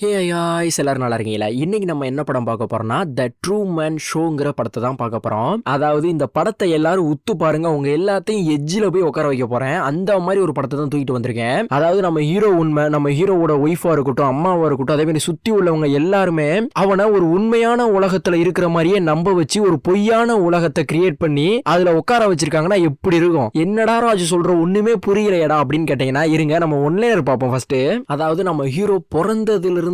ஹே ice எல்லாரும் நல்லா இருக்கீங்களா? இன்னைக்கு நம்ம என்ன படம் பார்க்க போறோம்னா த ட்ரூ மேன் ஷோங்கிற படத்தை தான் பார்க்க போறோம். அதாவது இந்த படத்தை எல்லாரும் உத்து பாருங்க, உங்க எல்லாத்தையும் எஜ்ஜில போய் உட்கார வைக்க போறேன். அந்த மாதிரி ஒரு படத்தை தான் தூக்கிட்டு வந்திருக்கேன். அதாவது நம்ம ஹீரோ உண்மை, நம்ம ஹீரோவோட ஒய்ஃபா இருக்கட்டும், அம்மாவா இருக்கட்டும், அதே மாதிரி சுத்தி உள்ளவங்க எல்லாருமே அவனை ஒரு உண்மையான உலகத்துல இருக்கிற மாதிரியே நம்ப வச்சு ஒரு பொய்யான உலகத்தை கிரியேட் பண்ணி அதுல உட்கார வச்சிருக்காங்கன்னா எப்படி இருக்கும்? என்னடா ராஜு சொல்ற ஒண்ணுமே புரியலையடா அப்படின்னு கேட்டீங்கன்னா, இருங்க நம்ம ஒன்லைனர் பார்ப்போம் ஃபர்ஸ்ட். அதாவது நம்ம ஹீரோ பிறந்ததுல இருந்து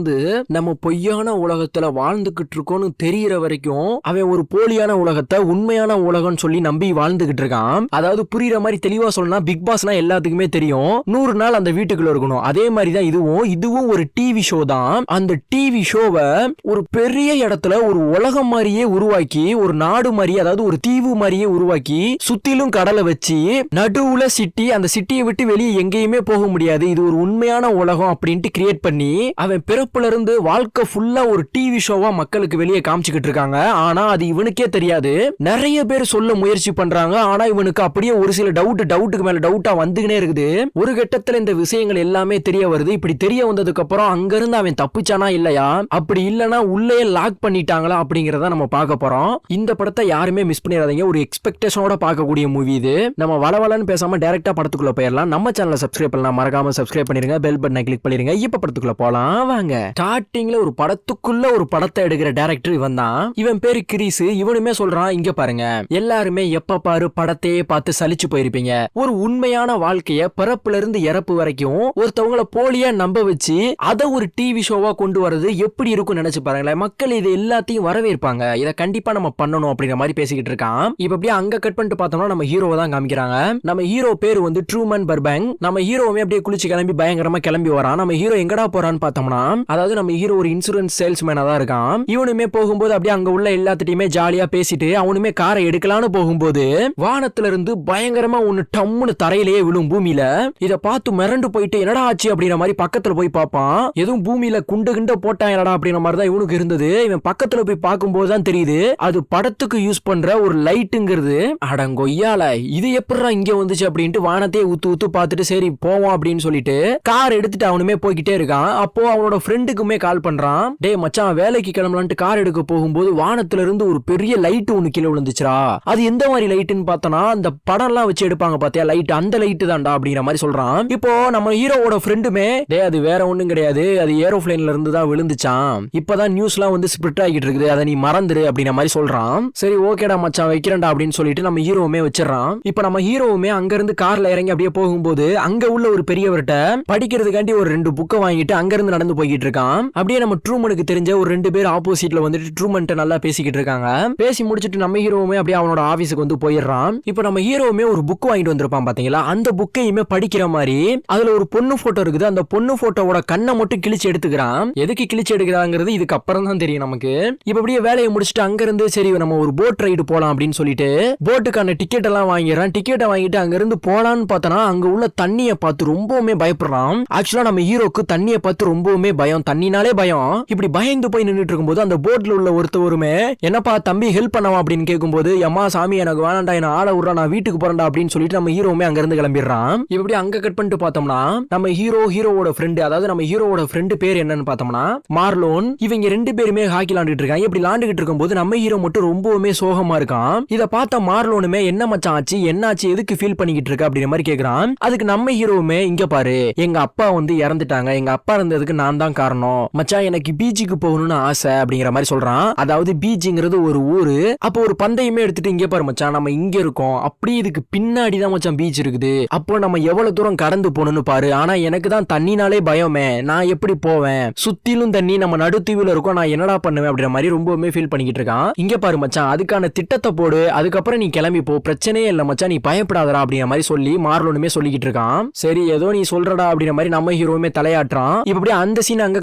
நம்ம பொய்யான உலகத்துல வாழ்ந்துகிட்டு இருக்கோம்னு தெரியற வரைக்கும் அவன் ஒரு போலியான உலகத்தை உண்மையான உலகம்னு சொல்லி நம்பி வாழ்ந்துகிட்டு இருக்கான். அதாவது புரியுற மாதிரி தெளிவா சொல்லணும், பிக் பாஸ்னா எல்லாத்துக்குமே தெரியும் 100 நாள் அந்த வீட்டுக்குள்ள இருக்கணும். அதே மாதிரி தான் இதுவும் ஒரு டிவி ஷோ தான். அந்த டிவி ஷோவை ஒரு பெரிய இடத்துல ஒரு உலகம் மாதிரியே உருவாக்கி, ஒரு நாடு மாதிரியே, அதாவது ஒரு தீவு மாதிரியே உருவாக்கி, சுத்திலும் கடலை வச்சு நடுவுல சிட்டி, அந்த சிட்டியை விட்டு வெளியே எங்கேயுமே போக முடியாது, இது ஒரு உண்மையான உலகம் அப்படின்ட்டு கிரியேட் பண்ணி அவன் பிறப்புல இருந்து வாழ்க்கை ஃபுல்லா ஒரு டிவி ஷோவா மக்களுக்கு வெளியே காமிச்சுக்கிட்டு இருக்காங்க. ஆனா அது இவனுக்கே தெரியாது. நிறைய பேர் சொல்ல முயற்சி பண்றாங்க, ஆனா இவனுக்கு அப்படியே ஒரு சில டவுட்டுக்கு மேல டவுட்டா வந்துகினே இருக்குது. ஒரு கட்டத்துல இந்த விஷயங்கள் எல்லாமே தெரிய வருது. இப்படி தெரிய வந்ததுக்கு அப்புறம் அங்க இருந்து அவன் தப்பிச்சானா இல்லையா, அப்படி இல்லனா உள்ளே லாக் பண்ணிட்டாங்களா அப்படிங்கறத நம்ம பார்க்க போறோம். இந்த படத்தை யாருமே மிஸ் பண்ணிடாதீங்க. ஒரு எக்ஸ்பெக்டேஷனோட பார்க்கக்கூடிய மூவி இது. நம்ம வளவலன்னு பேசாம டைரக்டா படத்துக்குள்ள போயிடலாம். நம்ம சேனலை சப்ஸ்கிரைப் பண்ணலாம், மறக்காம சப்ஸ்கிரைப் பண்ணிருங்க, பெல் பட்டனை கிளிக் பண்ணிருங்க. இப்ப படத்துக்குள்ள போலாம் வாங்க. ஸ்டார்டிங்ல ஒரு படத்துக்குள்ள ஒரு படத்தை எடுக்கிற டைரக்டர் இவன் தான். இவன் பேரு கிரீஸ். இவனுமே சொல்றான், இங்க பாருங்க, எல்லாருமே எப்ப பாரு படத்தையே பார்த்து சலிச்சு போயிருப்பீங்க. ஒரு உண்மையான வாழ்க்கைய பிறப்புல இருந்து இறப்பு வரைக்கும் ஒருத்தவங்கள போலியா நம்ப வச்சு அதை ஒரு டிவி ஷோவா கொண்டு வரது எப்படி இருக்கும் நினைச்சு பாருங்களேன். மக்கள் இது எல்லாத்தையும் வரவேற்பாங்க. இதை கண்டிப்பா நம்ம பண்ணணும் அப்படிங்கிற மாதிரி பேசிக்கிட்டு இருக்கான். இப்ப அப்படியே அங்க கட் பண்ணிட்டு பார்த்தோம்னா நம்ம ஹீரோவை தான் காமிக்கிறாங்க. நம்ம ஹீரோ பேரு வந்து ட்ரூமன் பர்பேங். நம்ம ஹீரோவுமே அப்படியே குளிச்சு கிளம்பி பயங்கரமா கிளம்பி வரான். நம்ம ஹீரோ எங்கடா போறான்னு பார்த்தோம்னா, அதாவது நம்ம ஹீரோ ஒரு இன்சூரன்ஸ் சேல்ஸ்மேனா தான் இருக்கான். இவனுமே போகும்போது அப்படியே அங்க உள்ள எல்லாத்திட்டையுமே ஜாலியா பேசிட்டு அவனுமே காரை எடுக்கலான்னு போகும்போது வானத்துல இருந்து பயங்கரமா ஒன்னு டம்முன்னு தரையிலேயே விழும் பூமியில. இத பார்த்து மிரண்டு போயிட்டு என்னடா ஆச்சு அப்படிங்கிற மாதிரி பக்கத்துல போய் பார்ப்பான். எதுவும் பூமியில குண்டு கிண்ட போட்டாங்கடா அப்படிங்கிற மாதிரி தான் இவனுக்கு இருந்தது. இவன் பக்கத்துல போய் பார்க்கும்போது தான் தெரியுது அது படத்துக்கு யூஸ் பண்ற ஒரு லைட்டுங்கிறது. அடங்கொய்யால இது எப்படா இங்க வந்துச்சு அப்படின்ட்டு வானத்தையே ஊத்து பார்த்துட்டு சரி போவோம் அப்படின்னு சொல்லிட்டு கார் எடுத்துட்டு அவனுமே போய்கிட்டே இருக்கான். அப்போ அவனோட ஃப்ரெண்டுக்குமே கால் பண்றான். டே மச்சான், வேலைக்கு கிளம்பலான்ட்டு கார் எடுக்க போகும்போது வானத்துல இருந்து ஒரு பெரிய லைட் ஒன்னு கீழே விழுந்துச்சுரா. அது எந்த மாதிரி லைட்டுன்னு பார்த்தனா, அந்த படம் எல்லாம் வச்சு எடுப்பாங்க பாத்தியா லைட், அந்த லைட் தான்டா அப்படிங்கிற மாதிரி சொல்றான். இப்போ நம்ம ஹீரோவோட ஃப்ரெண்டுமே, டே அது வேற ஒண்ணும் கிடையாது, அது ஏரோப்ளேன்ல இருந்து தான் விழுந்துச்சான், இப்பதான் நியூஸ்லாம் வந்து ஸ்ப்ரெட் ஆகிட்டு இருக்குது, அதை நீ மறந்துரு அப்படிங்கிற மாதிரி சொல்றான். சரி ஓகேடா மச்சான் வைக்கிறேன்டா அப்படின்னு சொல்லிட்டு நம்ம ஹீரோவுமே வச்சிடறான். இப்போ நம்ம ஹீரோவுமே அங்க இருந்து கார்ல இறங்கி அப்படியே போகும்போது அங்க உள்ள ஒரு பெரியவர்கிட்ட படிக்கிறதுக்காண்டி ஒரு 2 புக்கை வாங்கிட்டு அங்க இருந்து நடந்து போய்கிட்டு இருக்கான். அப்படியே நம்ம ட்ரூமனுக்கு தெரிஞ்ச ஒரு 2 பேர் ஆப்போசிட்ல வந்துட்டு ட்ரூமன்ட்ட நல்லா பேசிக்கிட்டு இருக்காங்க. பேசி முடிச்சிட்டு நம்ம ஹீரோவுமே அப்படியே அவனோட ஆபீஸ்க்கு வந்து போயிடுறான். இப்போ நம்ம ஹீரோவுமே ஒரு புக் வாங்கிட்டு வந்திருப்பான் பாத்தீங்களா, அந்த புக்கையுமே படிக்கிற மாதிரி அதுல ஒரு பொண்ணு போட்டோ இருக்குது. அந்த பொண்ணு போட்டோவோட கண்ணை மட்டும் கிழிச்சு எடுத்துக்கிறான். எதுக்கு கிழிச்சு எடுக்கிறாங்கிறது இதுக்கு அப்புறம் தான் தெரியும் நமக்கு. இப்ப அப்படியே வேலையை முடிச்சுட்டு அங்க இருந்து சரி நம்ம ஒரு போட் ரைடு போலாம் அப்படின்னு சொல்லிட்டு போட்டுக்கான டிக்கெட் எல்லாம் வாங்கிடுறான். டிக்கெட்டை வாங்கிட்டு அங்க இருந்து போலான்னு பார்த்தனா அங்க உள்ள தண்ணியை பார்த்து ரொம்பவுமே பயப்படுறான். ஆக்சுவலா நம்ம ஹீரோக்கு தண்ணியை பார்த்து ரொம்பவுமே பயம், தண்ணினாலே பயம். இப்படி பயந்து போய் நின்றுட்டு இருக்கும்போது அந்த போட்ல உள்ள ஒருத்தவருமே என்னப்பா தம்பி ஹெல்ப் பண்ணவா அப்படின்னு கேட்கும்போது, அம்மா சாமி எனக்கு வேணாண்டா, என்ன ஆள விடுறா, நான் வீட்டுக்கு போறேன்டா அப்படின்னு சொல்லிட்டு நம்ம ஹீரோவுமே அங்க இருந்து கிளம்பிடுறான். இப்படி அங்க கட் பண்ணிட்டு பார்த்தோம்னா நம்ம ஹீரோவோட ஃப்ரெண்டு, அதாவது நம்ம ஹீரோவோட ஃப்ரெண்டு பேர் என்னன்னு பார்த்தோம்னா மார்லோன். இவங்க 2 பேருமே ஹாக்கி விளையாண்டுட்டு இருக்காங்க. இப்படி விளையாண்டுகிட்டு இருக்கும்போது நம்ம ஹீரோ மட்டும் ரொம்பவுமே சோகமா இருக்கான். இதை பார்த்த மார்லோனுமே என்ன மச்சான் ஆச்சு, என்னாச்சு, எதுக்கு ஃபீல் பண்ணிக்கிட்டு இருக்க அப்படிங்கிற மாதிரி கேக்குறான். அதுக்கு நம்ம ஹீரோவுமே, இங்க பாரு எங்க அப்பா வந்து இறந்துட்டாங்க, எங்க அப்பா இருந்ததுக்கு நான் தான் காரணம் மச்சான், எனக்கு பீச்சுக்கு போகணும்னு ஆசை அப்படிங்கிற மாதிரி சொல்றான். அதாவது பீச்சுங்கிறது ஒரு ஊரு. அப்போ ஒரு பந்தயமே எடுத்துட்டு இங்கே பாரு மச்சான், நம்ம இங்க இருக்கோம், அப்படி இதுக்கு பின்னாடி தான் மச்சான் பீச் இருக்குது, அப்போ நம்ம எவ்வளவு தூரம் கடந்து போகணும்னு பாரு, ஆனா எனக்கு தான் தண்ணினாலே பயமே, நான் எப்படி போவேன், சுத்திலும் தண்ணி, நம்ம நடுத்தீவுல இருக்கோம், நான் என்னடா பண்ணுவேன் அப்படிங்கிற மாதிரி ரொம்பவுமே ஃபீல் பண்ணிக்கிட்டு இருக்கான். இங்க பாரு மச்சான், அதுக்கான திட்டத்தை போடு, அதுக்கப்புறம் நீ கிளம்பி போ, பிரச்சனையே இல்ல மச்சான், நீ பயப்படாதடா அப்படிங்கிற மாதிரி சொல்லி மார்லோனுமே சொல்லிக்கிட்டு இருக்கான். சரி ஏதோ நீ சொல்றடா அப்படிங்கிற மாதிரி நம்ம ஹீரோவுமே தலையாட்டுறான். இப்படி அந்த சீன் அங்க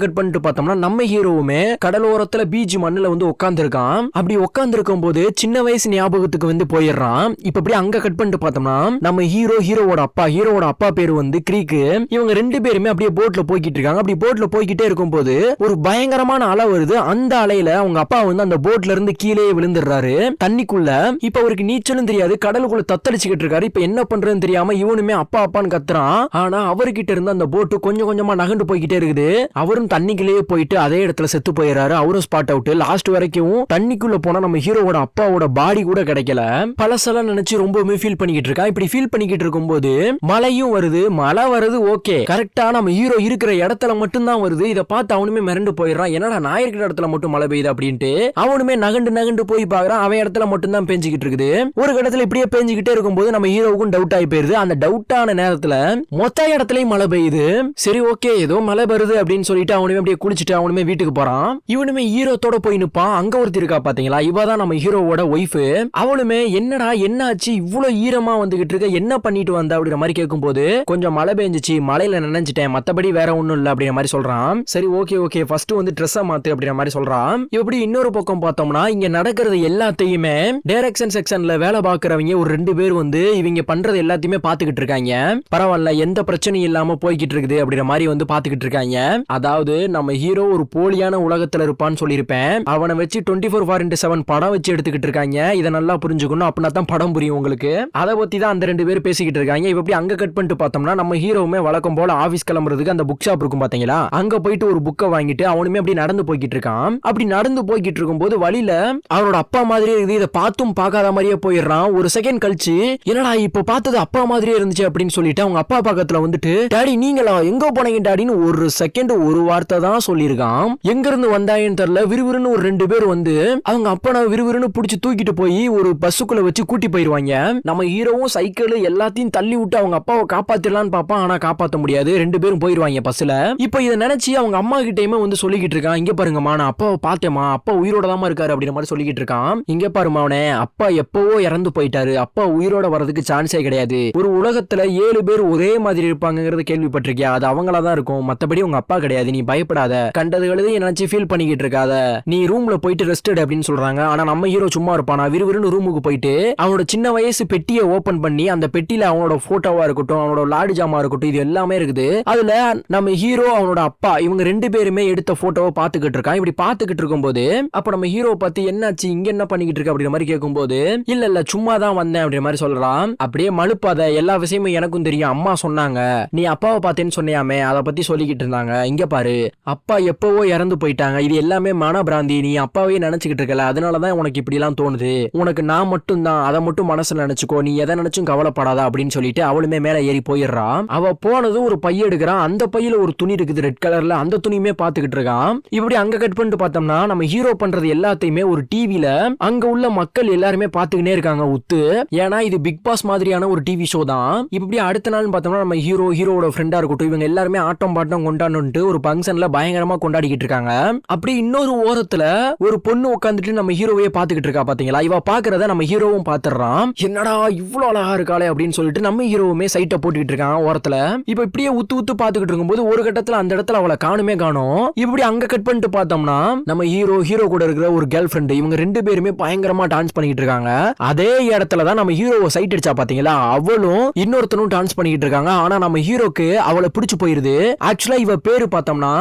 கட் பண்ணிட்டு பார்த்தோம்னா நம்ம ஹீரோவுமே கடலோரத்துல பீச் மண்ணுல வந்து உட்கார்ந்து இருக்கான். அப்படி உட்கார்ந்து இருக்கும் போது சின்ன வயசு ஞாபகத்துக்கு வந்து போயிடுறான். இப்ப அப்படியே அங்க கட் பண்ணிட்டு பார்த்தோம்னா நம்ம ஹீரோவோட அப்பா பேரு வந்து கிரீக்கு. இவங்க 2 பேருமே அப்படியே போட்ல போய்கிட்டு இருக்காங்க. அப்படி போட்ல போய்கிட்டே இருக்கும் போது ஒரு பயங்கரமான அலை வருது. அந்த அலையில அவங்க அப்பா வந்து அந்த போட்ல இருந்து கீழே விழுந்துடுறாரு தண்ணிக்குள்ள. இப்ப அவருக்கு நீச்சலும் தெரியாது, கடலுக்குள்ள தத்தளிச்சுக்கிட்டு இருக்காரு. இப்ப என்ன பண்றதுன்னு தெரியாம இவனுமே அப்பா அப்பான்னு கத்துறான். ஆனா அவர்கிட்ட இருந்து அந்த போட்டு கொஞ்சம் கொஞ்சமா நகண்டு போய்கிட்டே இருக்குது. அவர் அவரும் தண்ணிக்குள்ளேயே போயிட்டு அதே இடத்துல செத்து போயிடுறாரு. அவரும் ஸ்பாட் அவுட். லாஸ்ட் வரைக்கும் தண்ணிக்குள்ள போனா நம்ம ஹீரோவோட அப்பாவோட பாடி கூட கிடைக்கல. பழசெல்லாம் நினைச்சு ரொம்பவுமே ஃபீல் பண்ணிக்கிட்டு இருக்கான். இப்படி ஃபீல் பண்ணிக்கிட்டு இருக்கும்போது மழையும் வருது. மழை வருது ஓகே, கரெக்டா நம்ம ஹீரோ இருக்கிற இடத்துல மட்டும் தான் வருது. இதை பார்த்து அவனுமே மிரண்டு போயிடுறான். என்னடா நான் இருக்கிற இடத்துல மட்டும் மழை பெய்யுது அப்படின்ட்டு அவனுமே நகண்டு போய் பாக்குறான். அவன் இடத்துல மட்டும் தான் பேஞ்சிக்கிட்டு இருக்குது. ஒரு இடத்துல இப்படியே பேஞ்சிக்கிட்டே இருக்கும்போது நம்ம ஹீரோவுக்கும் டவுட் ஆகி போயிருது. அந்த டவுட்டான நேரத்துல மொத்த இடத்துலயும் மழை பெய்யுது. சரி ஓகே, ஏதோ மழை வருது அப்படின்னு சொல்லிட்டு அவனுமே அப்படியே குளிச்சுட்டு அவனுமே வீட்டுக்கு போறான். இவனுமே ஹீரோத்தோட போய் நிப்பான். அங்க ஒருத்தி இருக்கா பாத்தீங்களா, இவதான் நம்ம ஹீரோவோட ஒய்ஃப். அவளுமே என்னடா என்ன ஆச்சு, இவ்வளவு ஈரமா வந்துகிட்டு இருக்க, என்ன பண்ணிட்டு வந்த அப்படிங்கிற மாதிரி கேட்கும்போது கொஞ்சம் மழை பெஞ்சிச்சு, மழையில நினைஞ்சிட்டேன், மத்தபடி வேற ஒண்ணும் இல்ல அப்படிங்கிற மாதிரி சொல்றான். சரி ஓகே ஃபர்ஸ்ட் வந்து ட்ரெஸ்ஸை மாத்து அப்படிங்கிற மாதிரி சொல்றான். இப்படி இன்னொரு பக்கம் பார்த்தோம்னா இங்க நடக்கிறது எல்லாத்தையுமே டைரக்ஷன் செக்ஷன்ல வேலை பார்க்கறவங்க ஒரு 2 பேர் வந்து இவங்க பண்றது எல்லாத்தையுமே பாத்துக்கிட்டு இருக்காங்க. பரவாயில்ல, எந்த பிரச்சனையும் இல்லாம போய்கிட்டு இருக்குது அப்படிங்கிற மாதிரி வந்து பாத்துக்கிட்டு இருக்காங்க. அதாவது நம்ம ஹீரோ ஒரு போலியான உலகத்துல இருப்பான்னு சொல்லியிருப்பேன். அவனை வச்சு 24/7 படம் வச்சு எடுத்துக்கிட்டு இருக்காங்க. இதை நல்லா புரிஞ்சுக்கணும், அப்படின்னா தான் படம் புரியும் உங்களுக்கு. அதை பத்தி தான் அந்த 2 பேர் பேசிக்கிட்டு இருக்காங்க. இப்ப அங்க கட் பண்ணிட்டு பார்த்தோம்னா நம்ம ஹீரோவுமே வழக்கம் போல ஆபீஸ் கிளம்புறதுக்கு அந்த புக் ஷாப் இருக்கும் பாத்தீங்களா, அங்க போயிட்டு ஒரு புக்கை வாங்கிட்டு அவனுமே அப்படி நடந்து போய்கிட்டு இருக்கான். அப்படி நடந்து போய்கிட்டு இருக்கும்போது வழியில அவனோட அப்பா மாதிரியே இருக்குது. இதை பார்த்தும் பார்க்காத மாதிரியே போயிடுறான். ஒரு செகண்ட் கழிச்சு என்னடா இப்ப பார்த்தது அப்பா மாதிரியே இருந்துச்சு அப்படின்னு சொல்லிட்டு அவங்க அப்பா பக்கத்துல வந்துட்டு டாடி நீங்களா எங்க போனீங்க டாடின்னு ஒரு செகண்ட் ஒரு வார்த்தை தான் சொல்லியிருக்கான். எங்க இருந்து வந்தாயின்னு தெரியல. விறுவிறுன்னு ஒரு 2 பேர் வந்து அவங்க அப்பனை விறுவிறுன்னு புடிச்சு தூக்கிட்டு போய் ஒரு பஸ்ஸுக்குள்ள வச்சு கூட்டி போயிருவாங்க. நம்ம ஹீரோவும் சைக்கிள் எல்லாத்தையும் தள்ளி விட்டு அவங்க அப்பாவை காப்பாத்திடலான்னு பாப்பான். ஆனா காப்பாற்ற முடியாது. 2 பேரும் போயிருவாங்க பஸ்ல. இப்ப இதை நினைச்சு அவங்க அம்மா கிட்டயுமே வந்து சொல்லிக்கிட்டு இருக்கான். இங்க பாருங்கம்மா, நான் அப்பாவை பார்த்தேமா, அப்பா உயிரோட தான் இருக்காரு அப்படின்ற மாதிரி சொல்லிக்கிட்டு இருக்கான். இங்க பாருமா, அவனே அப்பா எப்பவோ இறந்து போயிட்டாரு, அப்பா உயிரோட வரதுக்கு சான்ஸே கிடையாது. ஒரு உலகத்துல 7 பேர் ஒரே மாதிரி இருப்பாங்கிறது கேள்விப்பட்டிருக்கியா, அது அவங்களா தான் இருக்கும், மத்தபடி உங்க அப்பா கிடையாது, நீ பயப்படாத, கண்டதுகளும் நினைச்சு ஃபீல் பண்ணிக்கிட்டு இருக்காத, நீ ரூம்ல போயிட்டு ரெஸ்ட் எடு அப்படின்னு சொல்றாங்க. ஆனா நம்ம ஹீரோ சும்மா இருப்பானா, விறுவிறுன்னு ரூமுக்கு போயிட்டு அவனோட சின்ன வயசு பெட்டியை ஓபன் பண்ணி அந்த பெட்டியில அவனோட போட்டோவா இருக்கட்டும், அவனோட லாடு ஜாமா இருக்கட்டும், இது எல்லாமே இருக்குது. அதுல நம்ம ஹீரோ அவனோட அப்பா இவங்க 2 பேருமே எடுத்த போட்டோவை பாத்துக்கிட்டு இருக்கான். இப்படி பாத்துக்கிட்டு இருக்கும்போது அப்ப நம்ம ஹீரோ பார்த்து என்னாச்சு இங்க என்ன பண்ணிக்கிட்டு இருக்க அப்படிங்கிற மாதிரி கேட்கும்போது இல்ல சும்மா தான் வந்தேன் அப்படிங்கிற மாதிரி சொல்றான். அப்படியே மழுப்பாத, எல்லா விஷயமும் எனக்கும் தெரியும், அம்மா சொன்னாங்க, நீ அப்பாவை பார்த்தேன்னு சொன்னியாமே, அதை பத்தி சொல்லிக்கிட்டு இருந்தாங்க. இங்க பாரு, அப்பா எப்பவோ இறந்து போயிட்டாங்க, இது எல்லாமே மனபிராந்தி, நீ அப்பாவே நினைச்சுக்கிட்டு இருக்கல, அதனாலதான் உனக்கு இப்படி எல்லாம் தோணுது, உனக்கு நான் மட்டும் தான், அதை மட்டும் மனசுல நினைச்சுக்கோ, நீ எதை நினைச்சும் கவலைப்படாதா அப்படின்னு சொல்லிட்டு அவளுமே மேல ஏறி போயிடுறான். அவ போனதும் ஒரு பைய எடுக்கிறான். அந்த பையில ஒரு துணி இருக்குது ரெட் கலர்ல, அந்த துணியுமே பாத்துக்கிட்டு இருக்கான். இப்படி அங்க கட் பண்ணிட்டு பார்த்தோம்னா நம்ம ஹீரோ பண்றது எல்லாத்தையுமே ஒரு டிவில அங்க உள்ள மக்கள் எல்லாருமே பாத்துக்கிட்டே இருக்காங்க உத்து. ஏன்னா இது பிக் பாஸ் மாதிரியான ஒரு டிவி ஷோ தான். இப்படி அடுத்த நாள் பார்த்தோம்னா நம்ம ஹீரோவோட ஃப்ரெண்டா இருக்கட்டும், இவங்க எல்லாருமே ஆட்டம் பாட்டம் கொண்டாடணும்ட்டு ஒரு ஃபங்க்ஷன்ல பயங்கரமா கொண்டாடிக்கிட்டு இருக்காங்க. அப்படி இன்னொரு ஓரத்துல ஒரு பொண்ணு உட்காந்துட்டு நம்ம ஹீரோவையே பாத்துக்கிட்டு இருக்கா பாத்தீங்களா. இவ பாக்குறத நம்ம ஹீரோவும் பாத்துறான். என்னடா இவ்வளவு அழகா இருக்காளே அப்படின்னு சொல்லிட்டு நம்ம ஹீரோவுமே சைட்டை போட்டுக்கிட்டு இருக்கான் ஓரத்துல. இப்ப இப்படியே உத்து பாத்துக்கிட்டு இருக்கும்போது ஒரு கட்டத்துல அந்த இடத்துல அவளை காணுமே காணும். இப்படி அங்க கட் பண்ணிட்டு பார்த்தோம்னா நம்ம ஹீரோ கூட இருக்கிற ஒரு கேர்ள் ஃப்ரெண்ட், இவங்க 2 பேருமே பயங்கரமா டான்ஸ் பண்ணிட்டு இருக்காங்க. அதே இடத்துல தான் நம்ம ஹீரோவை சைட் அடிச்சா பாத்தீங்களா, அவளும் இன்னொருத்தனும் டான்ஸ் பண்ணிட்டு இருக்காங்க. ஆனா நம்ம ஹீரோக்கு அவளை பிடிச்சு போயிருது. ஆக்சுவலா இவ பேரு பார்த்தோம்னா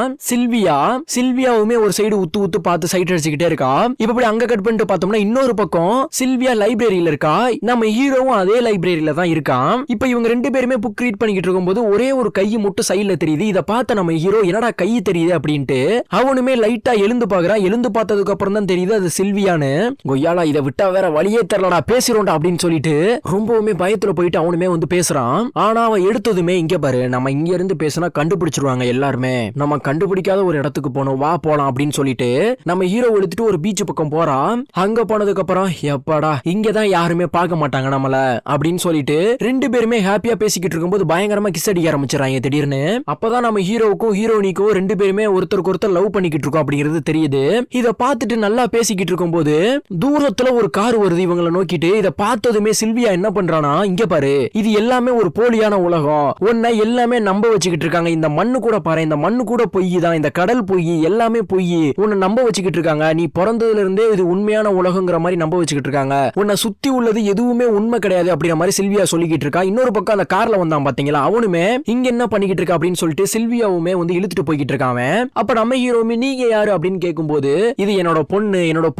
சில்வியாவுமே ஒரு சைடு உத்து பார்த்து சைட் அடிச்சுக்கிட்டே இருக்கா. இப்படி அங்க கட் பண்ணிட்டு பார்த்தோம்னா இன்னொரு பக்கம் சில்வியா லைப்ரரியில இருக்கா, நம்ம ஹீரோவும் அதே லைப்ரரியில தான் இருக்கான். இப்ப இவங்க 2 பேருமே புக் ரீட் பண்ணிக்கிட்டு இருக்கும்போது ஒரே ஒரு கை மட்டும் சைடுல தெரியுது. இத பார்த்த நம்ம ஹீரோ என்னடா கை தெரியுது அப்படின்ட்டு அவனுமே லைட்டா எழுந்து பாக்குறான். எழுந்து பார்த்ததுக்கு அப்புறம் தான் தெரியுது அது சில்வியான்னு. கொய்யாலா, இதை விட்டா வேற வழியே தெரியலடா, பேசிரோண்டா அப்படின்னு சொல்லிட்டு ரொம்பவுமே பயத்துல போயிட்டு அவனுமே வந்து பேசுறான். ஆனா அவன் எடுத்ததுமே இங்க பாரு, நம்ம இங்க இருந்து பேசினா கண்டுபிடிச்சிருவாங்க எல்லாருமே, நம்ம கண்டுபிடிக்காத ஒரு இடத்துக்கு போனோம், வா போலாம் அப்படின்னு சொல்லிட்டு நம்ம ஹீரோ எடுத்துட்டு ஒரு பீச் பக்கம் போறான். அங்க போனதுக்கு அப்புறம் எப்பாடா இங்கதான் யாருமே பார்க்க மாட்டாங்க நம்மள அப்படின்னு சொல்லிட்டு 2 பேருமே ஹாப்பியா பேசிக்கிட்டு இருக்கும்போது பயங்கரமா கிஸ் அடிக்க ஆரம்பிச்சிடறாங்க திடீர்னு. அப்பதான் நம்ம ஹீரோவுக்கும் ஹீரோனிக்கும் 2 பேருமே ஒருத்தருக்கு ஒருத்தர் லவ் பண்ணிக்கிட்டு இருக்கோம் அப்படிங்கிறது தெரியுது. இத பார்த்துட்டு நல்லா பேசிக்கிட்டு இருக்கும்போது தூரத்துல ஒரு கார் வருது இவங்களை நோக்கிட்டு. இத பார்த்ததுமே சில்வியா என்ன பண்றானா, இங்க பாரு, இது எல்லாமே ஒரு போலியான உலகம், உன்னை எல்லாமே நம்ப வச்சுக்கிட்டு இருக்காங்க, இந்த மண்ணு கூட பாரு, இந்த மண்ணு கூட பொய் தான், இந்த கடல் பொய், எல்லாமே பொய், உன்னை நம்ப வச்சுக்கிட்டு இருக்காங்க, நீ பிறந்ததுல இருந்தே இது உண்மையான உலகங்கிற மாதிரி நம்ப வச்சுக்கிட்டு இருக்காங்க, உன்னை சுத்தி உள்ளது எதுவுமே உண்மை கிடையாது அப்படிங்கிற மாதிரி சில்வியா சொல்லிக்கிட்டு இருக்கா. இன்னொரு பக்கம் அந்த கார்ல வந்தான் பாத்தீங்களா, அவனுமே இங்க என்ன பண்ணிக்கிட்டு இருக்கா அப்படின்னு சொல்லிட்டு சில்வியாவுமே வந்து இழுத்துட்டு போய்கிட்டு இருக்காங்க. அப்ப நம்ம ஹீரோமே நீங்க யாரு அப்படின்னு கேட்கும்போது இது என்னோட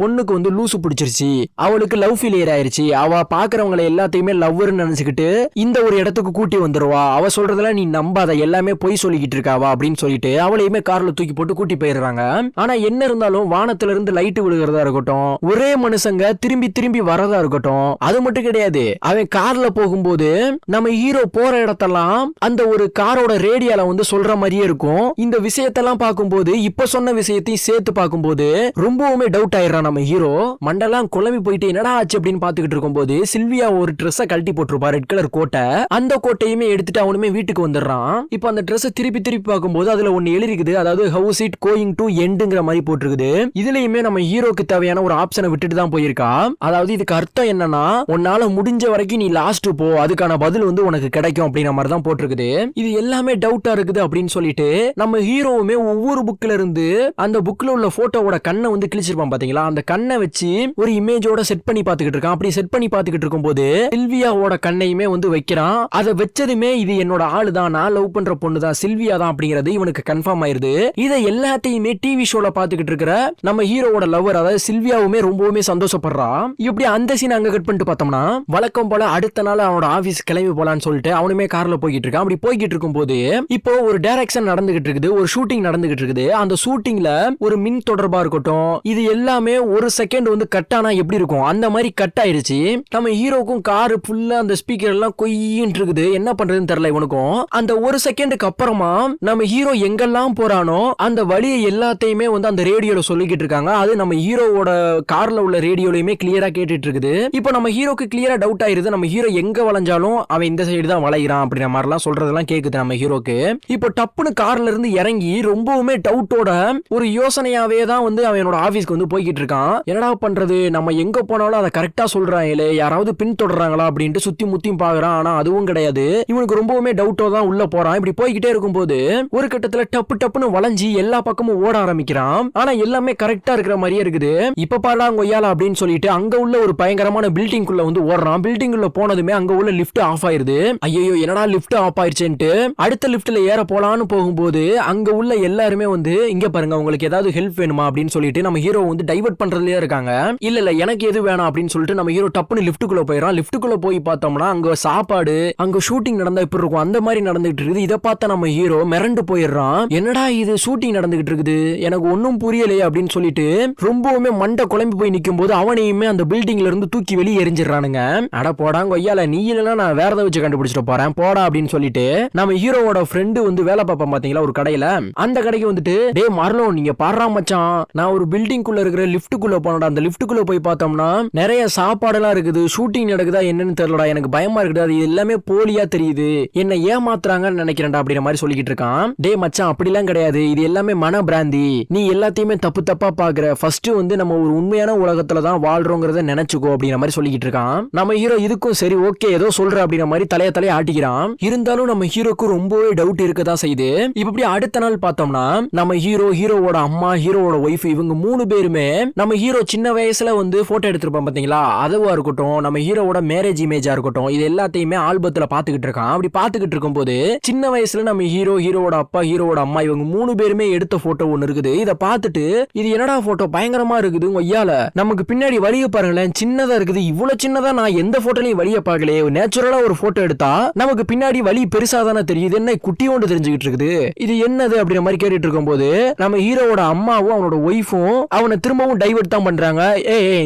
பொண்ணுக்கு வந்து லூசு பிடிச்சிருச்சு, அவளுக்கு லவ் ஃபெயிலியர் ஆயிருச்சு, அவ பாக்குறவங்களை எல்லாத்தையுமே லவ்வர்னு நினைச்சுக்கிட்டு இந்த ஒரு இடத்துக்கு கூட்டி வந்துருவா, அவ சொல்றதுல நீ நம்பாத, எல்லாமே பொய் சொல்லிக்கிட்டு இருக்காவா அப்படின்னு சொல்லிட்டு அவளையுமே கார்ல தூக்கி போட்டு கூட்டி போயிடுறாங்க. ஆனா என்ன இருந்தாலும் வானத்துல இருந்து லைட் விழுகிறதா இருக்கட்டும், ஒரே மனுஷங்க திரும்பி திரும்பி வரதா இருக்கட்டும், அது மட்டும் கிடையாது. அவன் கார்ல போகும்போது நம்ம ஹீரோ போற இடத்தெல்லாம் அந்த ஒரு காரோட ரேடியோல வந்து சொல்ற மாதிரியே இருக்கும். இந்த விஷயத்தெல்லாம் பார்க்கும்போது இப்ப சொன்ன விஷயத்தையும் சேர்த்து பார்க்கும்போது ரொம்பவுமே டவுட் ஆயிடுறான் நம்ம ஹீரோ. மண்டெல்லாம் குழம்பி போயிட்டு என்னடா ஆச்சு அப்படின்னு பாத்துக்கிட்டு இருக்கும்போது சில்வியா ஒரு ட்ரெஸ் கழட்டி போட்டிருப்பா, ரெட் கலர் கோட்டை. அந்த கோட்டையுமே எடுத்துட்டு அவனுமே வீட்டுக்கு வந்துடுறான். இப்ப அந்த ட்ரெஸ் திருப்பி திருப்பி பார்க்கும்போது அதுல ஒன்னு எழுதிருக்குது, அதாவது ஹவுஸ் இட் கோயிங் டு எண்டுங்கிற மாதிரி போட்டிருக்குது. இதுலயுமே நம்ம ஹீரோக்கு தேவையான ஒரு ஆப்ஷனை விட்டுட்டு தான் போயிருக்கா. அதாவது இதுக்கு அர்த்தம் என்னன்னா, உன்னால முடிஞ்ச வரைக்கும் நீ லாஸ்ட் போ, அதுக்கான பதில் வந்து உனக்கு கிடைக்கும் அப்படிங்கிற மாதிரி தான் போட்டிருக்குது. இது எல்லாமே டவுட்டா இருக்குது அப்படின்னு சொல்லிட்டு நம்ம ஹீரோவுமே ஒவ்வொரு புக்ல இருந்து அந்த புக்ல உள்ள போட்டோவோட கண்ணை வந்து கிழிச்சிருப்பான் பாத்தீங்களா, அந்த கண்ணை வச்சு ஒரு இமேஜோட செட் பண்ணி பாத்துக்கிட்டு இருக்கான். அப்படி செட் பண்ணி பாத்துக்கிட்டு இருக்கும்போது சில்வியாவோட கண்ணையுமே வந்து வைக்கிறான். அதை வச்சதுமே இது என்னோட ஆளு தான், நான் லவ் பண்ற பொண்ணு தான், சில்வியா தான் அப்படிங்கிறது இவனுக்கு கன்ஃபார்ம் ஆயிருது. இதை எல்லாத்தையுமே டிவி ஷோல பாத்துக்கிட்டு இருக்கிற நம்ம ஹீரோவோட லவ்வர் அதாவது சில்வியாவுமே ரொம்பவுமே சந்தோஷப்படுறான். இப்படி அந்த சீன் அங்க கட் பண்ணிட்டு பார்த்தோம்னா வழக்கம் போல அடுத்த நாள் அவனோட ஆபீஸ் கிளம்பி போலான்னு சொல்லிட்டு அவனுமே கார்ல போய்கிட்டு இருக்கான். அப்படி போய்கிட்டு இருக்கும்போது இப்போ ஒரு டைரக்ஷன் நடந்துகிட்டு இருக்குது, ஒரு ஷூட்டிங் நடந்துகிட்டு இருக்குது. அந்த ஷூட்டிங்ல ஒரு மின் தொடர்பா இருக்கட்டும், இது எல்லாமே ஒரு செகண்ட் வந்து கட் ஆனா எப்படி இருக்கும் அந்த மாதிரி கட் ஆயிருச்சு. நம்ம ஹீரோக்கும் கார் ஃபுல்லா அந்த ஸ்பீக்கர் எல்லாம் கொய்யின்னு இருக்குது. என்ன பண்றதுன்னு தெரியல இவனுக்கும். அந்த ஒரு செகண்டுக்கு அப்புறமா நம்ம ஹீரோ எங்கெல்லாம் போறானோ அந்த வழியை எல்லாத்தையுமே வந்து அந்த ரேடியோல சொல்லிக்கிட்டு இருக்காங்க. அது நம்ம ஹீரோவோட கார்ல உள்ள ரேடியோலயுமே கிளியரா கேட்டுட்டு இருக்குது. இப்போ நம்ம ஹீரோக்கு கிளியரா டவுட் ஆயிருது, நம்ம ஹீரோ எங்க வளைஞ்சாலும் அவன் இந்த சைடு தான் வளைகிறான் அப்படிங்கிற மாதிரிலாம் சொல்றதெல்லாம் கேக்குது நம்ம ஹீரோக்கு. இப்போ டப்புன்னு கார்ல இருந்து இறங்கி ரொம்பவுமே டவுட்டோட ஒரு யோசனையாவே தான் வந்து அவனோட ஆபீஸ்க்கு வந்து போய்கிட்டு இருக்கான். என்னடா பண்றது, நம்ம எங்க போனாலும் அதை கரெக்டா சொல்றாங்களே, யாராவது பின் தொடர்றாங்களா அப்படின்ட்டு சுத்தி முத்தியும் பாக்குறான். ஆனா அதுவும் கிடையாது. இவனுக்கு ரொம்பவுமே டவுட்டோ தான் உள்ள போறான். இப்படி போய்கிட்டே இருக்கும்போது ஒரு கட்டத்துல டப்பு டப்புன்னு வளைஞ்சி எல்லா பக்கமும் ஓட ஆரம்பிக்கிறான். ஆனா எல்லாமே கரெக்டா இருக்கிற மாதிரியே இருக்குது. இப்ப பாடா கொய்யால அப்படின்னு சொல்லிட்டு அங்க உள்ள ஒரு பயங்கரமான பில்டிங் குள்ள வந்து ஓடுறான். பில்டிங் உள்ள போனதுமே அங்க உள்ள லிஃப்ட் ஆஃப் ஆயிருது. ஐயோ என்னடா லிஃப்ட் ஆஃப் ஆயிருச்சுன்ட்டு அடுத்த லிஃப்ட்ல ஏற போலான்னு போகும்போது அங்க உள்ள எல்லாருமே வந்து இங்க பாருங்க உங்களுக்கு ஏதாவது ஹெல்ப் வேணுமா அப்படின்னு சொல்லிட்டு நம்ம ஹீரோ வந்து டைவர்ட் பண்றதுலயே இருக்காங்க. இல்ல இல்ல எனக்கு எது வேணாம் அப்படின்னு சொல்லிட்டு நம்ம ஹீரோ டப்புன்னு லிஃப்ட்டுக்குள்ள போயிடறான். லிஃப்ட்டுக்குள்ள போய் பார்த்தோம்னா அங்க சாப்பாடு, அங்க ஷூட்டிங் நடந்தா இப்படி இருக்கும் அந்த மாதிரி நடந்துகிட்டு இருக்குது. இதை பார்த்த நம்ம ஹீரோ மிரண்டு போயிடுறான். என்னடா இது ஷூட்டிங் நடந்துகிட்டு இருக்குது, எனக்கு ஒன்னும் புரியலையே அப்படின்னு சொல்லிட்டு ரொம்பவுமே மண்டை குழம்பி போய் நிக்கும் போது அவனையுமே அந்த பில்டிங்ல இருந்து தூக்கி வெளியே எரிஞ்சிடறானுங்க. அட போடா கொய்யால, நீ இல்லைன்னா நான் வேறதை வச்சு கண்டுபிடிச்சிட்டு போறேன் போடா அப்படின்னு சொல்லிட்டு நம்ம ஹீரோவோட ஃப்ரெண்டு வந்து வேலை பார்ப்பான் பாத்தீங்களா ஒரு கடையில, அந்த கடைக்கு வந்துட்டு டே மார்லோன் நீங்க பாடுறா மச்சான், நான் ஒரு பில்டிங் குள்ள இருக்கிற லிஃப்ட்டுக்குள்ள போனடா. அந்த லிஃப்ட்டுக்குள்ள போய் பார்த்தோம்னா நிறைய சாப்பாடுலாம் இருக்குது, ஷூட்டிங் நடக்குதா என்னன்னு தெரியலடா, எனக்கு பயமா இருக்குது, அது எல்லாமே போலியா தெரியுது, என்ன ஏமாத்துறாங்கன்னு நினைக்கிறேன்டா அப்படிங்கிற மாதிரி சொல்லிக்கிட்டு இருக்கான். டே மச்சான் அப்படிலாம் கிடையாது, இது எல்லாமே மன பிராந்தி, நீ எல்லாத்தையுமே தப்பு தப்பா பாக்குற, ஃபர்ஸ்ட் வந்து நம்ம ஒரு உண்மையான உலகத்துல தான் வாழ்றோங்கிறத நினைச்சுக்கோ அப்படிங்கிற மாதிரி சொல்லிக்கிட்டு இருக்கான். நம்ம ஹீரோ இதுக்கும் சரி ஓகே ஏதோ சொல்ற அப்படிங்கிற மாதிரி தலைய ஆட்டிக்கிறான். இருந்தாலும் நம்ம ஹீரோக்கு ரொம்பவே டவுட் இருக்கதான் செய்யுது. இப்படி அடுத்த நாள் பார்த்தோம்னா நம்ம ஹீரோவோட அம்மா, ஹீரோவோட ஒய்ஃப், இவங்க 3 பேருமே நம்ம ஹீரோ சின்ன வயசுல வந்து போட்டோ எடுத்திருப்பான் பாத்தீங்களா, அதுவா இருக்கட்டும், நம்ம ஹீரோவோட மேரேஜ் இமேஜா இருக்கட்டும், இது எல்லாத்தையுமே ஆல்பத்துல பாத்துக்கிட்டு இருக்கான். அப்படி பாத்துக்கிட்டு இருக்கும்போது சின்ன வயசுல நம்ம ஹீரோவோட அப்பா, ஹீரோவோட அம்மா இவங்க 3 பேருமே எடுத்த போட்டோ ஒன்னு இருக்குது. இத பார்த்துட்டு இது என்னடா போட்டோ பயங்கரமா இருக்குது ஐயால, நமக்கு பின்னாடி வழிய பாருங்களேன் சின்னதா இருக்குது, இவ்வளவு சின்னதா நான் எந்த போட்டோலையும் வழிய பார்க்கலையே, நேச்சுரலா ஒரு போட்டோ எடுத்தா நமக்கு பின்னாடி வழி பெருசா தானே தெரியுது, என்ன குட்டி ஒன்று தெரிஞ்சுக்கிட்டு இருக்குது, இது என்னது அப்படிங்கிற மாதிரி கேட்டுட்டு இருக்கும்போது நம்ம ஹீரோவோட அம்மாவும் அவனோட ஒய்ஃபும் அவனை திரும்பவும் டைவர்ட் தான் பண்றாங்க.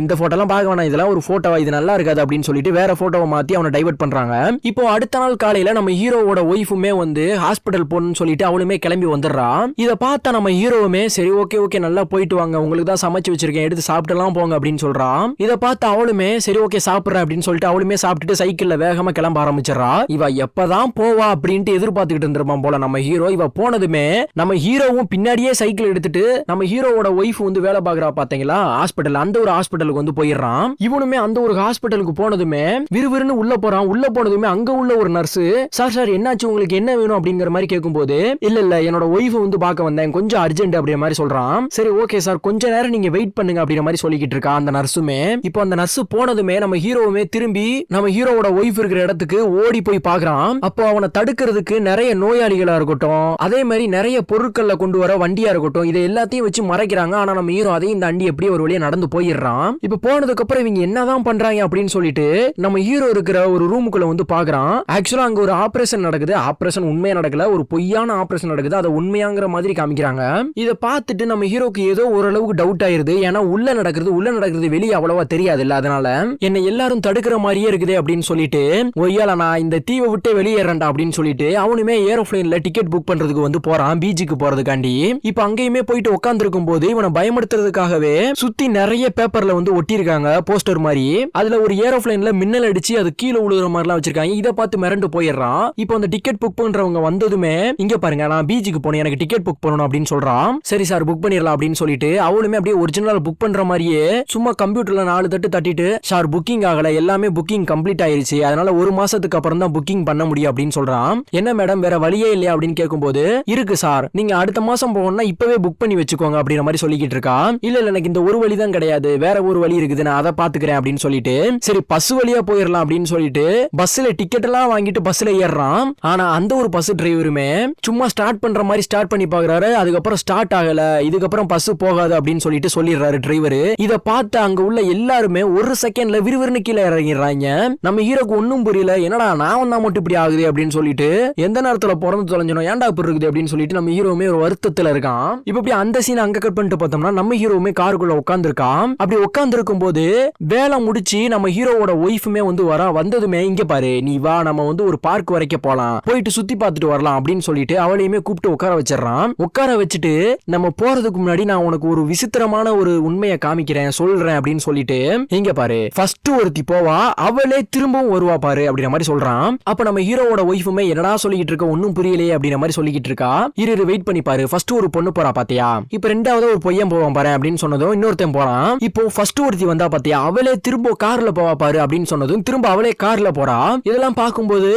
இந்த போட்டோ எல்லாம் பார்க்க வேணாம், இதெல்லாம் ஒரு போட்டோவா, இது நல்லா இருக்காது அப்படின்னு சொல்லிட்டு வேற போட்டோவை மாத்தி அவனை டைவர்ட் பண்றாங்க. இப்போ அடுத்த நாள் காலையில நம்ம ஹீரோவோட ஒய்ஃபுமே வந்து ஹாஸ்பிட்டல் போகணும்னு சொல்லிட்டு அவளுமே கிளம்பி வந்துடுறான். இதை பார்த்தா நம்ம ஹீரோவுமே சரி ஓகே நல்லா போயிட்டு வாங்க, உங்களுக்கு தான் சமைச்சு வச்சிருக்கேன் எடுத்து சாப்பிட்டுலாம் போங்க அப்படின்னு சொல்றான். இதை பார்த்து அவளுமே சரி ஓகே சாப்பிடுறேன் அப்படின்னு சொல்லிட்டு அவளுமே சாப்பிட்டுட்டு சைக்கிள்ல வேகமா கிளம்ப ஆரம்பிச்சிடறா. இவ எப்பதான் போவா அப்படின்ட்டு எதிர்பார்த்துக்கிட்டு இருந்திருப்பான் போல நம்ம ஹீரோ. இவ போனதுமே நம்ம ஹீரோவும் பின்னாடியே சைக்கிள் எடுத்துட்டு நம்ம ஹீரோவோட ஒய்ஃப் வந்து வேலை பார்க்கறா பாத்தீங்களா ஹாஸ்பிட்டல், அந்த ஒரு ஹாஸ்பிட்டலுக்கு வந்து போயிடுறான். இவனுமே அந்த ஒரு ஹாஸ்பிட்டலுக்கு போனதுமே விறுவிறுன்னு உள்ள போறான். உள்ள போனதுமே அங்க உள்ள ஒரு நர்ஸ் சார் என்னாச்சு உங்களுக்கு என்ன வேணும் அப்படிங்கிற மாதிரி கேட்கும்போது இல்ல என்னோட ஒய்ஃப் வந்து பார்க்க வந்தேன் கொஞ்சம் அர்ஜென்ட் அப்படிங்கிற மாதிரி சொல்றான். சரி ஓகே சார் கொஞ்ச நேரம் நீங்க வெயிட் பண்ணுங்க அப்படிங்கிற மாதிரி சொல்லிக்கிட்டு இருக்கா அந்த நர்ஸுமே. இப்போ அந்த நர்ஸ் போனதுமே நம்ம ஹீரோவுமே திரும்பி நம்ம ஹீரோவோட ஒய்ஃப் இருக்கிற இடத்துக்கு ஓடி போய் பாக்குறான். அப்போ அவனை தடுக்கிறதுக்கு நிறைய நோயாளிகளா இருக்கட்டும், அதே மாதிரி நிறைய பொருட்களை கொண்டு வர வண்டியா இருக்கட்டும், இதை எல்லாத்தையும் வச்சு மறைக்கிறாங்க. ஆனா நம்ம ஹீரோ அதையும் தாண்டி எப்படி ஒரு வழியா நடந்து போயிடுறான். இப்ப போனதுக்கு அப்புறம் இவங்க என்னதான் பண்றாங்க அப்படின்னு சொல்லிட்டு நம்ம ஹீரோ இருக்கிற ஒரு ரூமுக்குள்ள வந்து பாக்குறான். ஆக்சுவலா அங்க ஒரு ஆபரேஷன் நடக்குது. ஆபரேஷன் உண்மையா நடக்கல, ஒரு பொய்யான ஆபரேஷன் நடக்குது. அதை உண்மையாங்கிற மாதிரி காமிக்கிறாங்க. இதை பார்த்துட்டு நம்ம ஹீரோக்கு ஏதோ ஓரளவுக்கு டவுட் ஆயிருது. ஏன்னா உள்ள நடக்கிறது வெளியே அவ்வளவா தெரியாது இல்ல, அதனால என்ன எல்லாரும் தடுக்கிற மாதிரியே இருக்குது அப்படின்னு சொல்லிட்டு ஒய்யால நான் இந்த தீவை விட்டு வெளியேறேன்டா அப்படின்னு சொல்லிட்டு அவனுமே ஏரோப்ளேன்ல டிக்கெட் புக் பண்றதுக்கு வந்து போறான் பீச்சுக்கு போறதுக்காண்டி. இப்ப அங்கேயுமே போயிட்டு உட்கார்ந்து இருக்கும் போது இவனை பயமுறுத்துறதுக்காகவே சுத்தி நிறைய பேப்பர்ல வந்து ஒட்டி இருக்காங்க போஸ்டர் மாதிரி. அதுல ஒரு ஏரோப்ளேன்ல மின்னல் அடிச்சு அது கீழே விழுகிற மாதிரி எல்லாம் வச்சிருக்காங்க. இதை பார்த்து மிரண்டு போயிடுறான். இப்போ அந்த டிக்கெட் புக் பண்றவங்க வந்ததுமே இங்க பாருங்க நான் பீச்சுக்கு போனேன், எனக்கு டிக்கெட் புக் பண்ணணும் அப்படின்னு சொல்றான். சரி சார் புக் பண்ணிடலாம் அப்படின்னு சொல்லிட்டு அவளுமே அப்படியே ஒரிஜினல் புக் பண்ற மாதிரியே சும்மா கம்ப்யூட்டர்ல 4 தட்டு தட்டிட்டு சார் புக்கிங் ஆகல, எல்லாமே புக்கிங் கம்ப்ளீட் ஆயிருச்சு, அதனால 1 மாசத்துக்கு அப்புறம் தான் புக்கிங் பண்ண முடியும் அப்படின்னு சொல்றான். என்ன மேடம் வேற வழியே இல்லையா அப்படின்னு கேட்கும்போது இருக்கு சார், நீங்க அடுத்த மாசம் போகணும்னா இப்பவே புக் பண்ணி வச்சுக்கோங்க அப்படிங்கிற மாதிரி சொல்லிக்கிட்டு இருக்கா. இல்ல எனக்கு இந்த ஒரு வழி தான் கிடையாது, வேற ஒரு வழி இருக்குது, நான் அதை பாத்துக்கிறேன் அப்படின்னு சொல்லிட்டு சரி பஸ் வழியா போயிடலாம் அப்படின்னு சொல்லிட்டு பஸ்ல டிக்கெட் எல்லாம் வாங்கிட்டு பஸ்ல ஏறான். ஆனா அந்த ஒரு பஸ் டிரைவருமே சும்மா ஸ்டார்ட் பண்ற மாதிரி ஸ்டார்ட் பண்ணி பாக்குறாரு. அதுக்கப்புறம் ஸ்டார்ட் ஆகல, இதுக்கப்புறம் பஸ் போகாது அப்படின்னு சொல்லிட்டு சொல்லிடுறாரு டிரைவர். இத பார்த்து அங்க உள்ள எல்லாருமே ஒரு செகண்ட்ல விறுவிறுன்னு கீழே இறங்கிடுறாங்க. நம்ம ஹீரோக்கு ஒன்னும் புரியல, என்னடா நான் வந்தா மட்டும் இப்படி ஆகுது அப்படின்னு சொல்லிட்டு எந்த நேரத்துல பிறந்து தொலைஞ்சணும் ஏன்டா இப்படி இருக்குது அப்படின்னு சொல்லிட்டு நம்ம ஹீரோமே ஒரு வருத்தத்துல இருக்கான். இப்ப அந்த சீன் அங்க கட் பண்ணிட்டு பார்த்தோம்னா நம்ம ஹீரோமே காருக்குள்ள உட்கார்ந்துருக்கான். அப்படி உட்கார்ந்து இருக்கும் போது வேலை முடிச்சு நம்ம ஹீரோவோட ஒய்ஃபுமே வந்து வந்ததுமே இங்க பாரு நீ வா நம்ம வந்து ஒரு பார்க் வரைக்கும் போலாம், போயிட்டு சுத்தி பார்த்துட்டு வரலாம் அப்படின்னு சொல்லிட்டு அவளையுமே கூப்பிட்டு உட்கார வச்சிடறான். உட்கார வச்சுட்டு நம்ம போறதுக்கு முன்னாடி நான் உனக்கு ஒரு விசித்திரமான ஒரு உண்மையை காமிக்கிறேன் சொல்றேன் அப்படின்னு சொல்லிட்டு இங்க பாரு ஃபர்ஸ்ட் ஒருத்தி போவா, அவளே திரும்பவும் வருவா பாரு அப்படிங்கிற மாதிரி சொல்றான். அப்ப நம்ம ஹீரோவோட ஒய்ஃபுமே என்னடா சொல்லிக்கிட்டு இருக்க ஒன்னும் புரியலையே அப்படிங்கிற மாதிரி சொல்லிக்கிட்டு இருக்கா. இரு வெயிட் பண்ணி பாரு, ஃபர்ஸ்ட் ஒரு பொண்ணு போறா பாத்தியா, இப்ப ரெண்டாவது ஒரு பையன் போவான் பாரு அப்படின்னு சொன்னதும் இன்னொருத்தன் போறான். இப்போ ஃபர்ஸ்ட் ஒருத்தி வந்தா பாத்தியா, அவளே திரும்ப கார்ல போவா பாரு அப்படின்னு சொன்னதும் திரும்ப அவளே கார்ல போறா. இதெல்லாம் பார்க்கும்போது